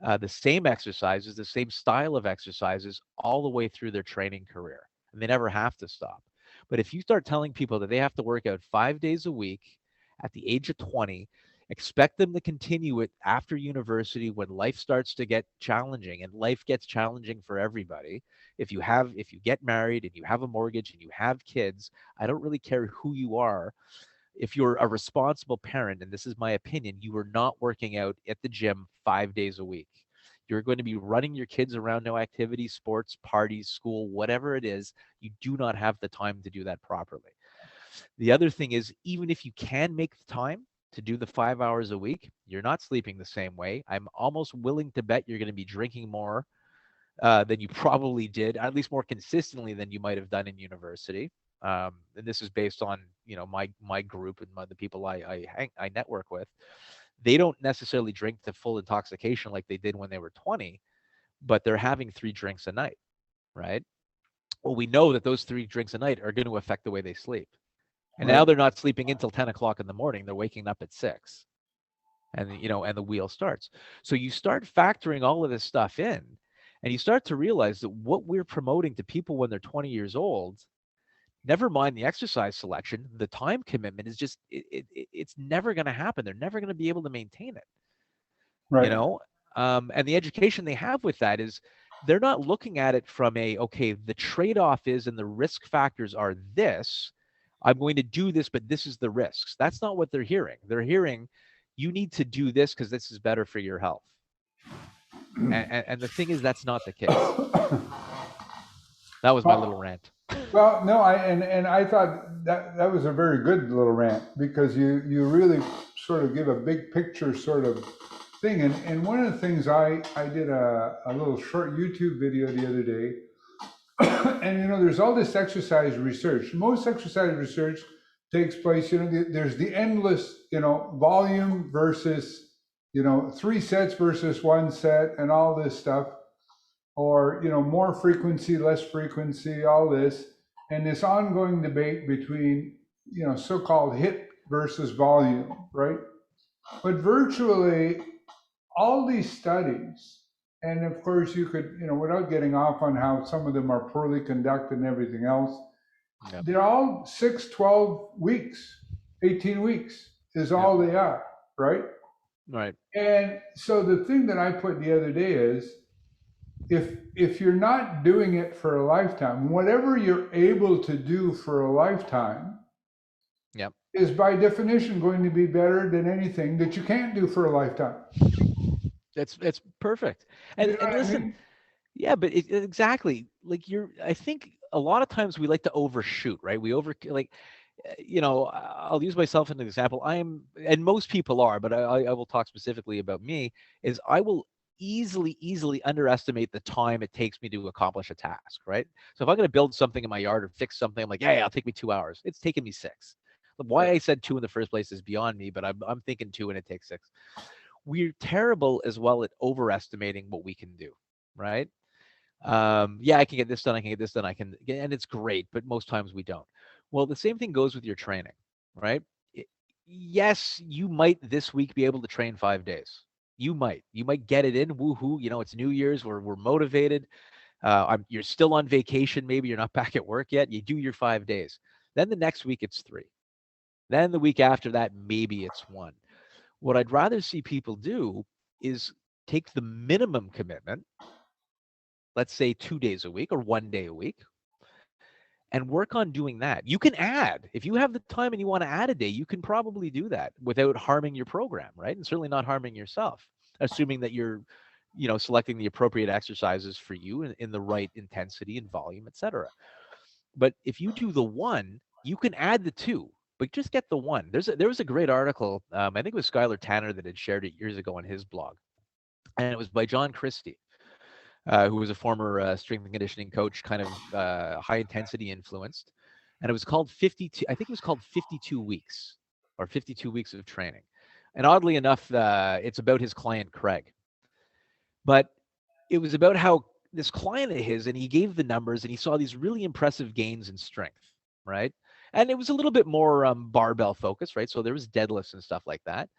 the same exercises, the same style of exercises all the way through their training career. And they never have to stop. But if you start telling people that they have to work out 5 days a week at the age of 20, expect them to continue it after university when life starts to get challenging, and life gets challenging for everybody. If you get married and you have a mortgage and you have kids, I don't really care who you are. If you're a responsible parent, and this is my opinion, you are not working out at the gym 5 days a week. You're going to be running your kids around no activities, sports, parties, school, whatever it is. You do not have the time to do that properly. The other thing is, even if you can make the time to do the 5 hours a week, you're not sleeping the same way. I'm almost willing to bet you're going to be drinking more than you probably did, at least more consistently than you might have done in university. And this is based on my group and the people I network with. They don't necessarily drink to full intoxication like they did when they were 20, but they're having 3 drinks a night, right? Well, we know that those 3 drinks a night are going to affect the way they sleep. And Right. now they're not sleeping until 10 o'clock in the morning. They're waking up at 6, and the wheel starts. So you start factoring all of this stuff in, and you start to realize that what we're promoting to people when they're 20 years old, never mind the exercise selection, the time commitment is just it's never going to happen. They're never going to be able to maintain it, you Right. know. And the education they have with that is they're not looking at it from okay, the trade-off is and the risk factors are this. I'm going to do this, but this is the risks. That's not what they're hearing. They're hearing you need to do this because this is better for your health. And the thing is, that's not the case. That was my little Well, rant. well, no, and I thought that was a very good little rant because you really sort of give a big picture sort of thing. And one of the things I did a little short YouTube video the other day, and there's all this exercise research. Most exercise research takes place. There's the endless volume versus 3 sets versus 1 set and all this stuff, or more frequency, less frequency, all this, and this ongoing debate between so-called hit versus volume, right? But virtually all these studies, and of course you could, without getting off on how some of them are poorly conducted and everything else, Yep. they're all 6, 12 weeks, 18 weeks is Yep. all they are, right? Right. And so the thing that I put the other day is, if you're not doing it for a lifetime, whatever you're able to do for a lifetime Yep. is by definition going to be better than anything that you can't do for a lifetime. That's perfect. You And know and what I listen, mean? yeah, but exactly like I think a lot of times we like to overshoot, right? We over like I'll use myself as an example. And most people are, but I will talk specifically about me, is I will easily underestimate the time it takes me to accomplish a task, right? So if I'm going to build something in my yard or fix something, I'm like, yeah, it'll take me 2 hours. It's taken me 6. Why Right. I said 2 in the first place is beyond me, but I'm thinking 2 and it takes 6. We're terrible as well at overestimating what we can do, right? Yeah, I can get this done, I can get this done, and it's great, but most times we don't. Well, the same thing goes with your training, right? Yes, you might this week be able to train 5 days. You might get it in. Woohoo! It's New Year's. We're motivated. You're still on vacation. Maybe you're not back at work yet. You do your 5 days. Then the next week it's 3. Then the week after that, maybe it's 1. What I'd rather see people do is take the minimum commitment, let's say 2 days a week or 1 day a week, and work on doing that. You can add, if you have the time and you want to add a day, you can probably do that without harming your program, right? And certainly not harming yourself, assuming that you're, selecting the appropriate exercises for you in the right intensity and volume, etc. But if you do the 1, you can add the 2, but just get the 1. There was a great article. I think it was Skylar Tanner that had shared it years ago on his blog, and it was by John Christie, who was a former strength and conditioning coach, kind of high intensity influenced. And it was called 52, I think it was called 52 Weeks or 52 Weeks of Training. And oddly enough, it's about his client, Craig. But it was about how this client of his, and he gave the numbers and he saw these really impressive gains in strength, right? And it was a little bit more barbell focused, right? So there was deadlifts and stuff like that.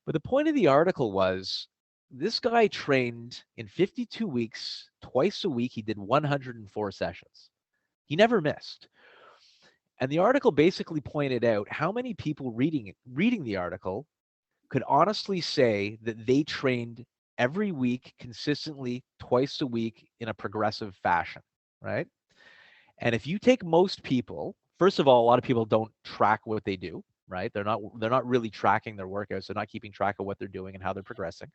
But the point of the article was This guy trained in 52 weeks, twice a week. He did 104 sessions. He never missed. And the article basically pointed out how many people reading the article could honestly say that they trained every week consistently twice a week in a progressive fashion, right? And if you take most people, first of all, a lot of people don't track what they do, right? They're not really tracking their workouts. They're not keeping track of what they're doing and how they're progressing.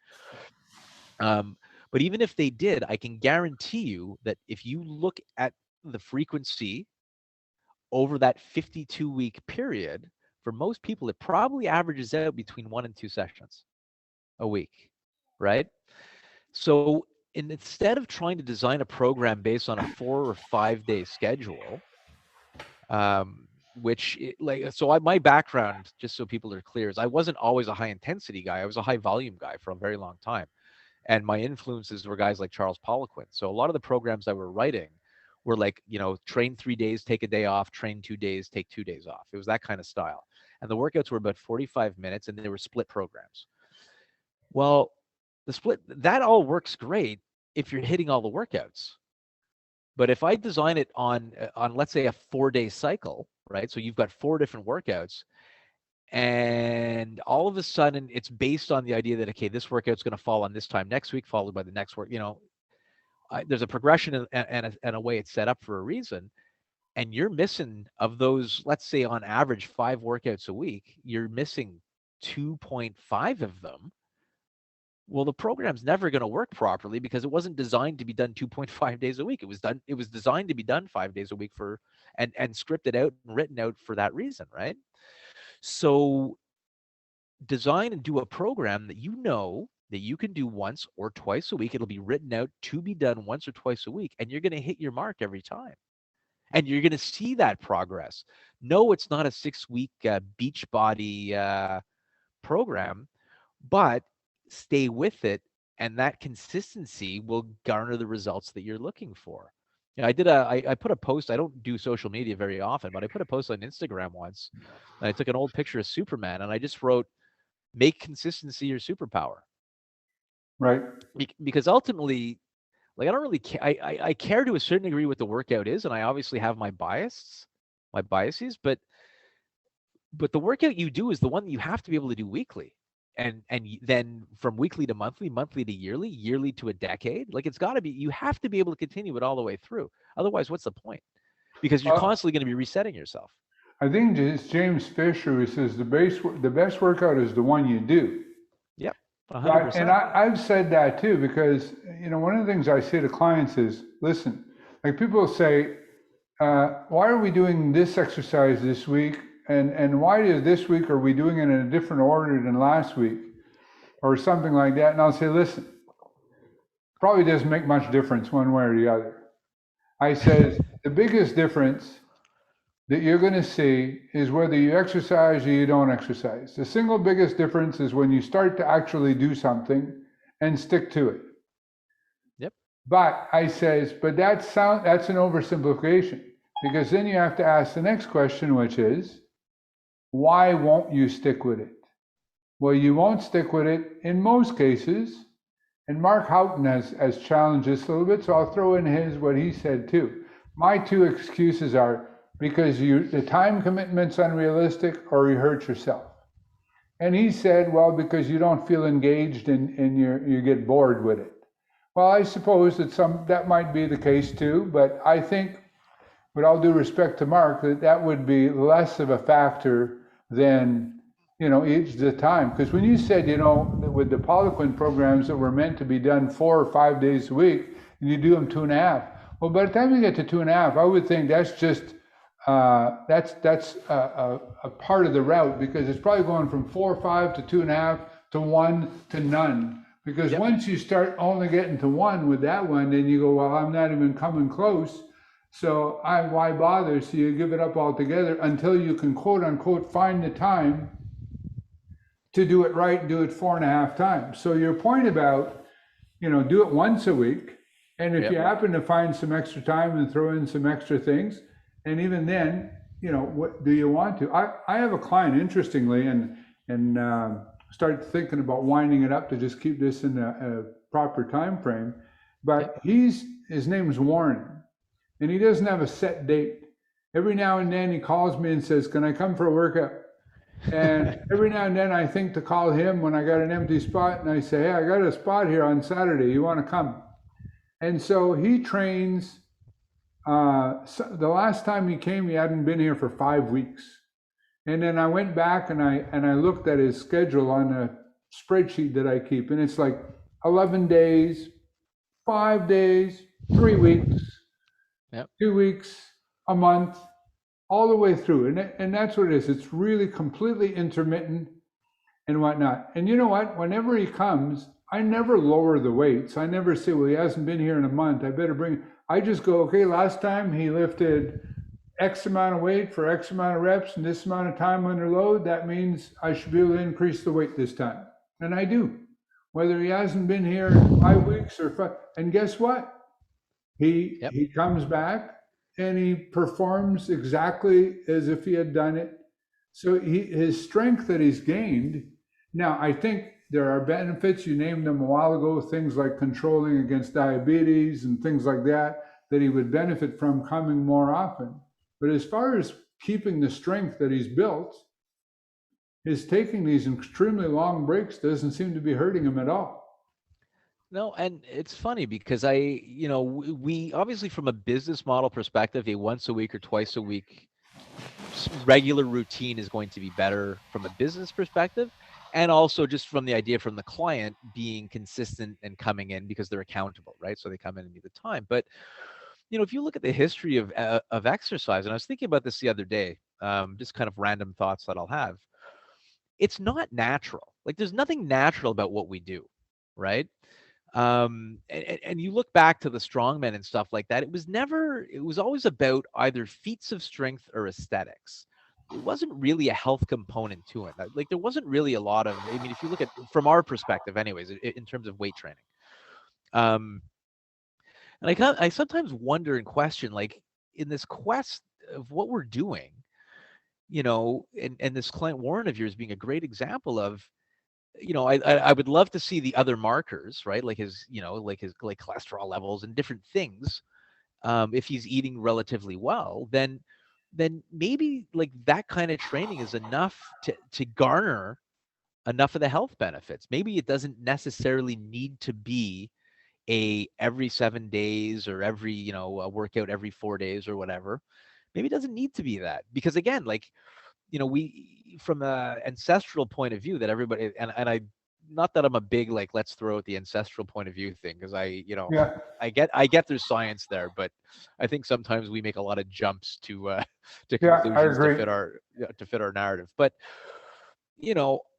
But even if they did, I can guarantee you that if you look at the frequency over that 52-week period, for most people, it probably averages out between 1 and 2 sessions a week, right? So instead of trying to design a program based on a 4 or 5 day schedule, my background, just so people are clear, is I wasn't always a high intensity guy. I was a high volume guy for a very long time. And my influences were guys like Charles Poliquin. So a lot of the programs I were writing were like, train 3 days, take a day off, train 2 days, take 2 days off. It was that kind of style. And the workouts were about 45 minutes and they were split programs. Well, that all works great if you're hitting all the workouts. But if I design it on let's say a 4-day cycle, right? So you've got 4 different workouts, and all of a sudden it's based on the idea that, okay, this workout's going to fall on this time next week, followed by the next work. There's a progression and a way it's set up for a reason. And you're missing, of those, let's say on average 5 workouts a week, you're missing 2.5 of them. Well, the program's never going to work properly because it wasn't designed to be done 2.5 days a week. It was designed to be done 5 days a week and scripted out and written out for that reason, right? So design and do a program that that you can do once or twice a week. It'll be written out to be done once or twice a week, and you're going to hit your mark every time. And you're going to see that progress. No, it's not a 6-week beach body program, but stay with it, and that consistency will garner the results that you're looking for. I put a post. I don't do social media very often, but I put a post on Instagram once. And I took an old picture of Superman and I just wrote, "Make consistency your superpower." Right. Because ultimately, like, I don't really care. I care to a certain degree what the workout is, and I obviously have my biases, but the workout you do is the one that you have to be able to do weekly. And then from weekly to monthly, monthly to yearly to a decade. Like, it's got to be, you have to be able to continue it all the way through. Otherwise, what's the point? Because you're constantly going to be resetting yourself. I think it's James Fisher who says the best workout is the one you do. Yep. 100%. Right. And I've said that too, because, one of the things I say to clients is, listen, like, people say, why are we doing this exercise this week? And why is this week, are we doing it in a different order than last week? Or something like that. And I'll say, listen, probably doesn't make much difference one way or the other. I says, the biggest difference that you're going to see is whether you exercise or you don't exercise. The single biggest difference is when you start to actually do something and stick to it. Yep. But I says, that's an oversimplification, because then you have to ask the next question, which is, why won't you stick with it? Well, you won't stick with it in most cases. And Mark Houghton has challenged this a little bit, so I'll throw in what he said too. My 2 excuses are because the time commitment's unrealistic, or you hurt yourself. And he said, well, because you don't feel engaged and you get bored with it. Well, I suppose that might be the case too, but I think, with all due respect to Mark, that would be less of a factor than, each the time. Because when you said, with the Poliquin programs that were meant to be done 4 or 5 days a week, and you do them 2.5, well, by the time you get to 2.5, I would think that's just that's a part of the route, because it's probably going from 4 or 5 to 2.5 to 1 to none. Because once you start only getting to 1 with that one, then you go, well, I'm not even coming close. So why bother? So you give it up altogether until you can, quote unquote, find the time to do it right and do it 4.5 times. So your point about, do it once a week. And if you happen to find some extra time and throw in some extra things, and even then, what do you want to? I have a client, interestingly, and start thinking about winding it up to just keep this in a proper time frame. Yep. But his name's Warren, and he doesn't have a set date. Every now and then he calls me and says, "Can I come for a workout?" And every now and then I think to call him when I got an empty spot, and I say, "Hey, I got a spot here on Saturday. You want to come?" And so he trains. So the last time he came, he hadn't been here for 5 weeks. And then I went back and I looked at his schedule on a spreadsheet that I keep, and it's like 11 days, 5 days, 3 weeks, Yep. 2 weeks, a month, all the way through. And that's what it is. It's really completely intermittent and whatnot. And you know what? Whenever he comes, I never lower the weights. I never say, well, he hasn't been here in a month, I better bring. I just go, okay, last time he lifted X amount of weight for X amount of reps and this amount of time under load. That means I should be able to increase the weight this time. And I do. Whether he hasn't been here 5 weeks or five. And guess what? Yep. He comes back and he performs exactly as if he had done it. So his strength that he's gained. Now, I think there are benefits. You named them a while ago, things like controlling against diabetes and things like that he would benefit from coming more often. But as far as keeping the strength that he's built, his taking these extremely long breaks doesn't seem to be hurting him at all. No, and it's funny because we obviously from a business model perspective, a once a week or twice a week regular routine is going to be better from a business perspective, and also just from the idea from the client being consistent and coming in because they're accountable, right? So they come in and meet the time. But if you look at the history of exercise, and I was thinking about this the other day, just kind of random thoughts that I'll have. It's not natural. Like there's nothing natural about what we do, right? And you look back to the strongmen and stuff like that, it was always about either feats of strength or aesthetics. It wasn't really a health component to it. Like there wasn't really a lot of, I mean, if you look at from our perspective anyways, in terms of weight training. And I sometimes wonder and question, like in this quest of what we're doing, and this client Warren of yours being a great example of, I would love to see the other markers, right? Like his cholesterol levels and different things. If he's eating relatively well, then maybe like that kind of training is enough to garner enough of the health benefits. Maybe it doesn't necessarily need to be a every 7 days or every a workout every 4 days or whatever. Maybe it doesn't need to be that, because again, like we from a ancestral point of view that everybody, and I, not that I'm a big like let's throw out the ancestral point of view thing, because Yeah. I get there's science there, but I think sometimes we make a lot of jumps to to Yeah, I conclusions agree. to fit our narrative. But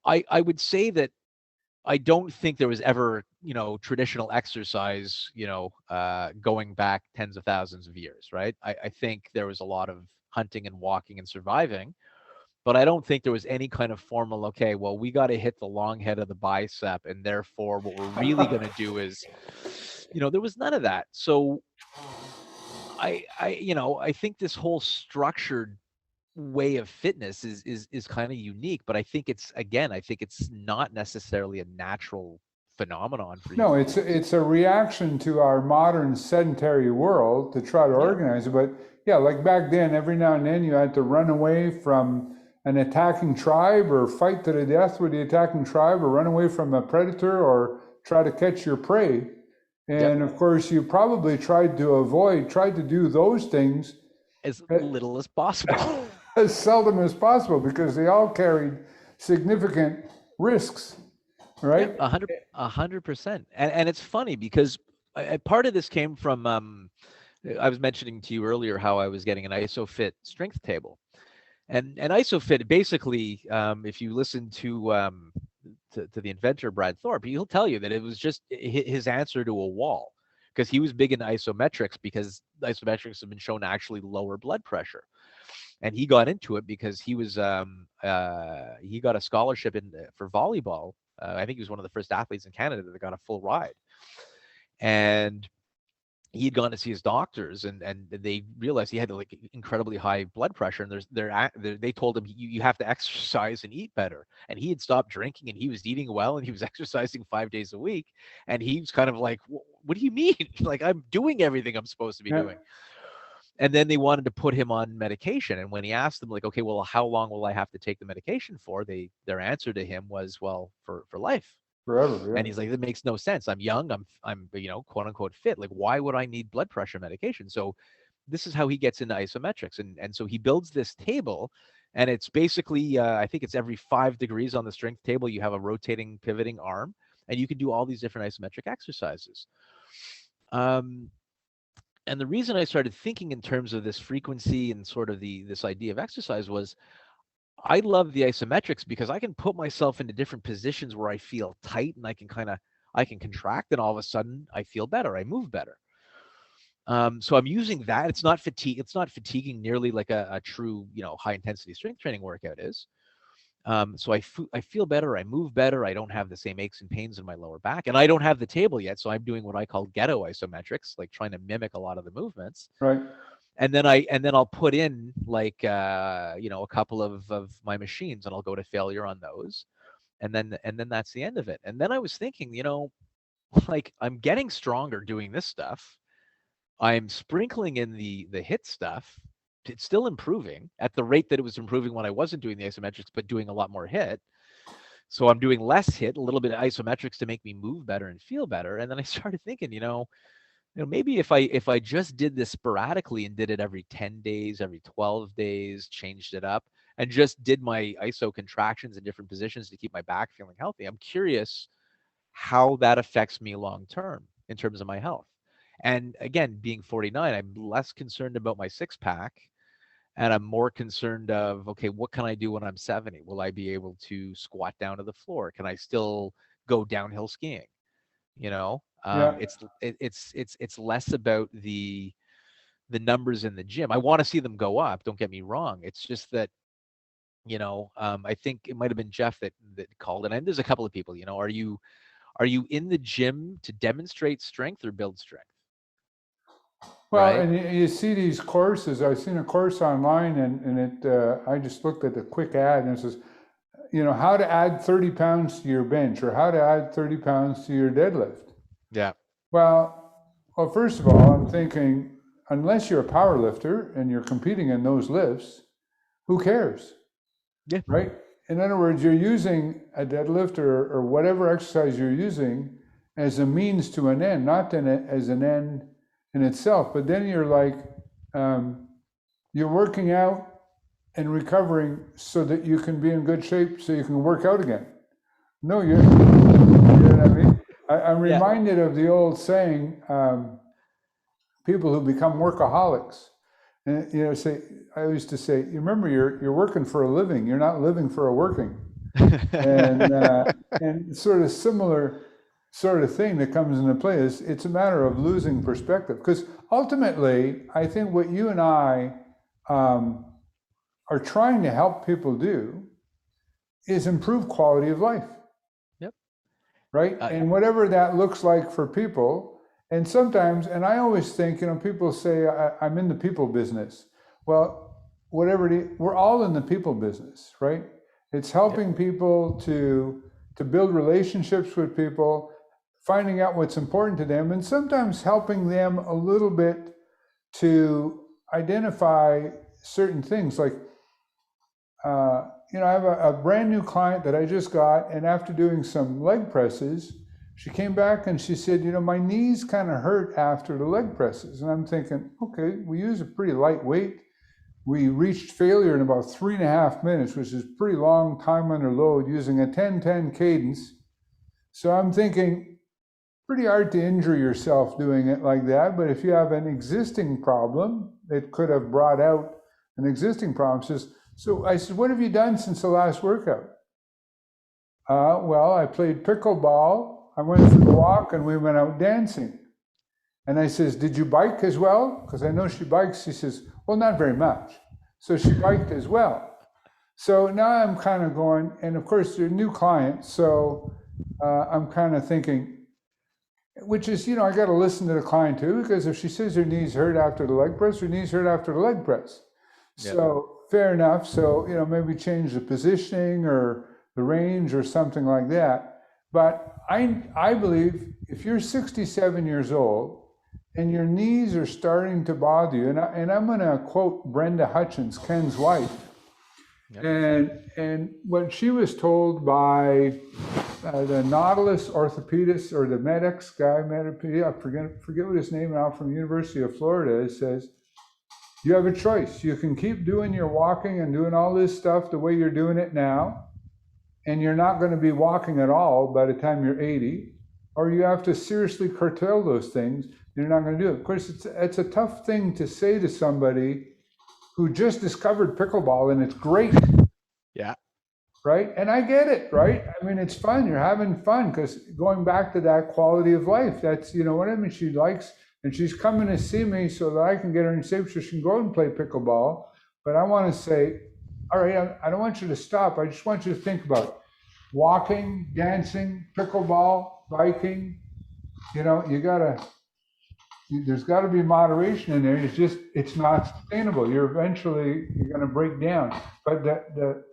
I would say that I don't think there was ever, traditional exercise, going back tens of thousands of years, right? I think there was a lot of hunting and walking and surviving, but I don't think there was any kind of formal, okay, well, we got to hit the long head of the bicep, and therefore what we're really going to do is, there was none of that. So I think this whole structured way of fitness is kind of unique, but I think it's not necessarily a natural phenomenon for No, human beings. it's a reaction to our modern sedentary world to try to Yeah. organize it. But yeah, like back then, every now and then you had to run away from an attacking tribe or fight to the death with the attacking tribe or run away from a predator or try to catch your prey. Yep. And of course, you probably tried to do those things As little as possible. as seldom as possible because they all carried significant risks, Yep. right? 100%. And it's funny because part of this came from I was mentioning to you earlier how I was getting an ISOFIT strength table. And ISOFIT basically, if you listen to the inventor Brad Thorpe, he'll tell you that it was just his answer to a wall, because he was big into isometrics, because isometrics have been shown to actually lower blood pressure, and he got into it because he got a scholarship for volleyball. I think he was one of the first athletes in Canada that got a full ride, and he had gone to see his doctors, and they realized he had like incredibly high blood pressure, and they told him you have to exercise and eat better, and he had stopped drinking and he was eating well and he was exercising 5 days a week, and he was kind of like, what do you mean? Like, I'm doing everything I'm supposed to be Yeah. doing. And then they wanted to put him on medication, and when he asked them, like, okay, well, how long will I have to take the medication for, their answer to him was, well, for life. Forever. And Yeah. he's like, that makes no sense. I'm young. I'm quote unquote fit. Like, why would I need blood pressure medication? So this is how he gets into isometrics. And so he builds this table, and it's basically, I think it's every 5 degrees on the strength table, you have a rotating, pivoting arm, and you can do all these different isometric exercises. Um, and the reason I started thinking in terms of this frequency and sort of this idea of exercise was, I love the isometrics because I can put myself into different positions where I feel tight, and I can contract, and all of a sudden I feel better. I move better. So I'm using that. It's not fatigue. It's not fatiguing nearly like a true, high intensity strength training workout is. So I feel better. I move better. I don't have the same aches and pains in my lower back, and I don't have the table yet. So I'm doing what I call ghetto isometrics, like trying to mimic a lot of the movements. Right. And then I'll put in like a couple of my machines, and I'll go to failure on those, and then that's the end of it. And then I was thinking, like, I'm getting stronger doing this stuff. I'm sprinkling in the hit stuff. It's still improving at the rate that it was improving when I wasn't doing the isometrics, but doing a lot more hit. So I'm doing less hit, a little bit of isometrics to make me move better and feel better. And then I started thinking, maybe if I just did this sporadically and did it every 10 days, every 12 days, changed it up, and just did my iso contractions in different positions to keep my back feeling healthy. I'm curious how that affects me long term in terms of my health. And again, being 49, I'm less concerned about my six pack, and I'm more concerned of, okay, what can I do when I'm 70? Will I be able to squat down to the floor? Can I still go downhill skiing? Yeah. It's less about the numbers in the gym. I want to see them go up, don't get me wrong. It's just that, I think it might have been Jeff that called it, and there's a couple of people. Are you in the gym to demonstrate strength or build strength? Well, Right? and you see these courses. I've seen a course online, and I just looked at the quick ad, and it says, how to add 30 pounds to your bench, or how to add 30 pounds to your deadlift. Yeah. Well, first of all, I'm thinking, unless you're a power lifter and you're competing in those lifts, who cares? Yeah. Right? In other words, you're using a deadlift or whatever exercise you're using as a means to an end, not as an end in itself. But then you're like, you're working out and recovering so that you can be in good shape so you can work out again. No, you know what I mean? I'm Yeah. reminded of the old saying, people who become workaholics. And I used to say, you remember, you're working for a living. You're not living for a working. And sort of similar sort of thing that comes into play is it's a matter of losing perspective. Because ultimately, I think what you and I are trying to help people do is improve quality of life. Yep. Right? And whatever that looks like for people. And sometimes, and I always think, people say, I'm in the people business. Well, we're all in the people business, right? It's helping people to build relationships with people, finding out what's important to them, and sometimes helping them a little bit to identify certain things. Like, I have a brand new client that I just got, and after doing some leg presses, she came back and she said, my knees kind of hurt after the leg presses. And I'm thinking, okay, we use a pretty light weight. We reached failure in about 3.5 minutes, which is pretty long time under load, using a 10-10 cadence. So I'm thinking, pretty hard to injure yourself doing it like that. But if you have an existing problem, it could have brought out an existing problem. So I said, what have you done since the last workout? Well, I played pickleball. I went for the walk, and we went out dancing. And I says, did you bike as well? Because I know she bikes. She says, well, not very much. So she biked as well. So now I'm kind of going, and of course, they're new clients. So I'm kind of thinking, which is, I got to listen to the client too, because if she says her knees hurt after the leg press, her knees hurt after the leg press. Yep. So fair enough. So, maybe change the positioning or the range or something like that. But I believe if you're 67 years old and your knees are starting to bother you, and I'm going to quote Brenda Hutchins, Ken's wife, Yep. and what she was told by the Nautilus orthopedist or the medics guy, I forget what his name now, from the University of Florida, it says, you have a choice. You can keep doing your walking and doing all this stuff the way you're doing it now, and you're not going to be walking at all by the time you're 80, or you have to seriously curtail those things, and you're not going to do it. Of course, it's a tough thing to say to somebody who just discovered pickleball, and it's great. Yeah. Right? And I get it, right? I mean, it's fun. You're having fun, because going back to that quality of life, that's, what I mean? She likes, and she's coming to see me so that I can get her in shape so she can go out and play pickleball. But I want to say, all right, I don't want you to stop. I just want you to think about it. Walking, dancing, pickleball, biking, there's got to be moderation in there. It's not sustainable. You're going to break down. But the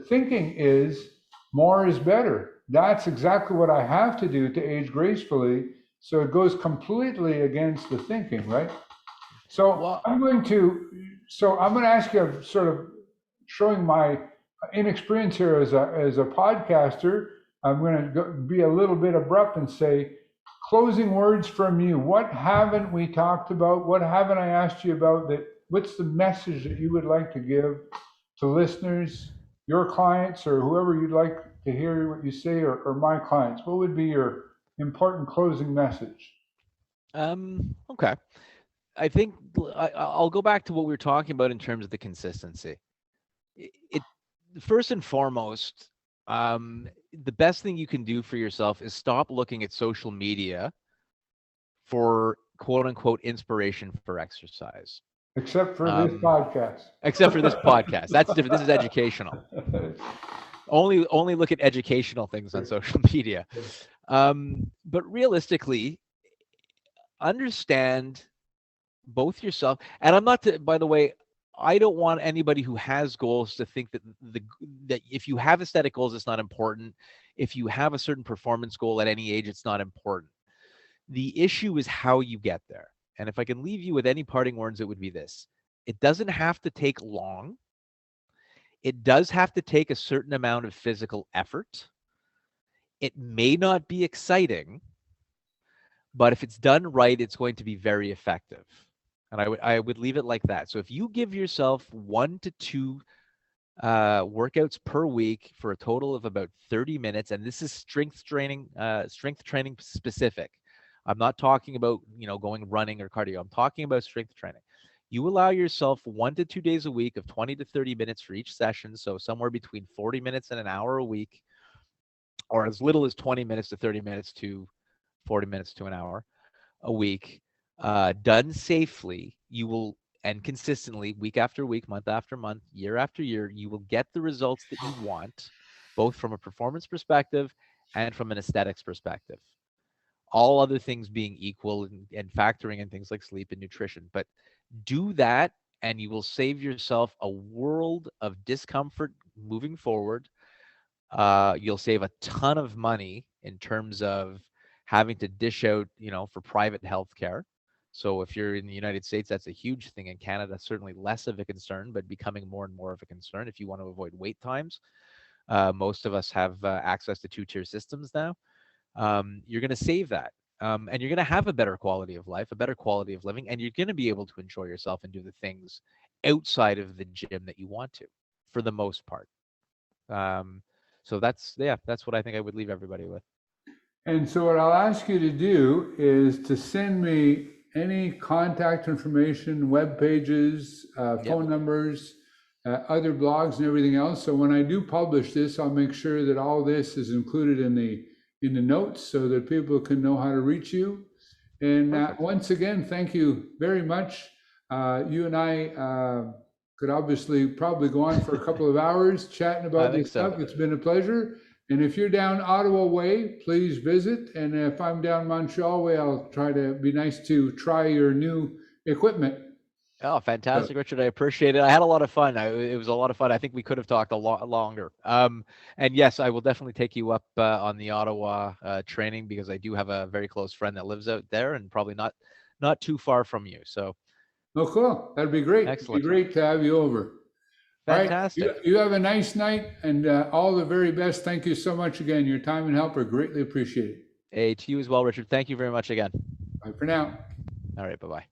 thinking is more is better. That's exactly what I have to do to age gracefully. So it goes completely against the thinking, right? So Well, I'm going to ask you, sort of showing my inexperience here as a podcaster. I'm going to be a little bit abrupt and say, closing words from you. What haven't we talked about? What haven't I asked you about? What's the message that you would like to give to listeners, your clients, or whoever you'd like to hear what you say, or my clients? What would be your important closing message? Okay. I think I'll go back to what we were talking about in terms of the consistency. It first and foremost, the best thing you can do for yourself is stop looking at social media for quote unquote inspiration for exercise. Except for this podcast. Except for this podcast. That's different. This is educational. Only look at educational things on social media. But realistically, understand both yourself, and I'm not, by the way, I don't want anybody who has goals to think that that if you have aesthetic goals, it's not important. If you have a certain performance goal at any age, it's not important. The issue is how you get there. And if I can leave you with any parting words, it would be this. It doesn't have to take long. It does have to take a certain amount of physical effort. It may not be exciting, but if it's done right, it's going to be very effective. And I would leave it like that. So if you give yourself 1 to 2 workouts per week for a total of about 30 minutes, and this is strength training specific. I'm not talking about, going running or cardio. I'm talking about strength training. You allow yourself 1 to 2 days a week of 20 to 30 minutes for each session. So somewhere between 40 minutes and an hour a week, or as little as 20 minutes to 30 minutes to 40 minutes to an hour a week, done safely, you will, and consistently, week after week, month after month, year after year, you will get the results that you want, both from a performance perspective and from an aesthetics perspective. All other things being equal, and factoring in things like sleep and nutrition. But do that, and you will save yourself a world of discomfort moving forward. You'll save a ton of money in terms of having to dish out, for private health care. So if you're in the United States, that's a huge thing. In Canada, certainly less of a concern, but becoming more and more of a concern if you want to avoid wait times. Most of us have access to 2-tier systems now. You're going to save that. And you're going to have a better quality of life, a better quality of living, and you're going to be able to enjoy yourself and do the things outside of the gym that you want to, for the most part. So that's what I think I would leave everybody with. And so what I'll ask you to do is to send me any contact information, web pages, phone numbers, other blogs and everything else. So when I do publish this, I'll make sure that all this is included in the notes so that people can know how to reach you. And once again, thank you very much. You and I could obviously probably go on for a couple of hours chatting about this stuff. It's been a pleasure. And if you're down Ottawa way, please visit. And if I'm down Montreal way, I'll try to be nice to try your new equipment. Oh, fantastic, Richard. I appreciate it. I had a lot of fun. It was a lot of fun. I think we could have talked a lot longer. And yes, I will definitely take you up on the Ottawa training, because I do have a very close friend that lives out there, and probably not too far from you. So Oh, cool. That'd be great. excellent. It'd be great to have you over. Fantastic. All right. You have a nice night, and all the very best. Thank you so much again. Your time and help are greatly appreciated. Hey, to you as well, Richard. Thank you very much again. Bye for now. All right. Bye-bye.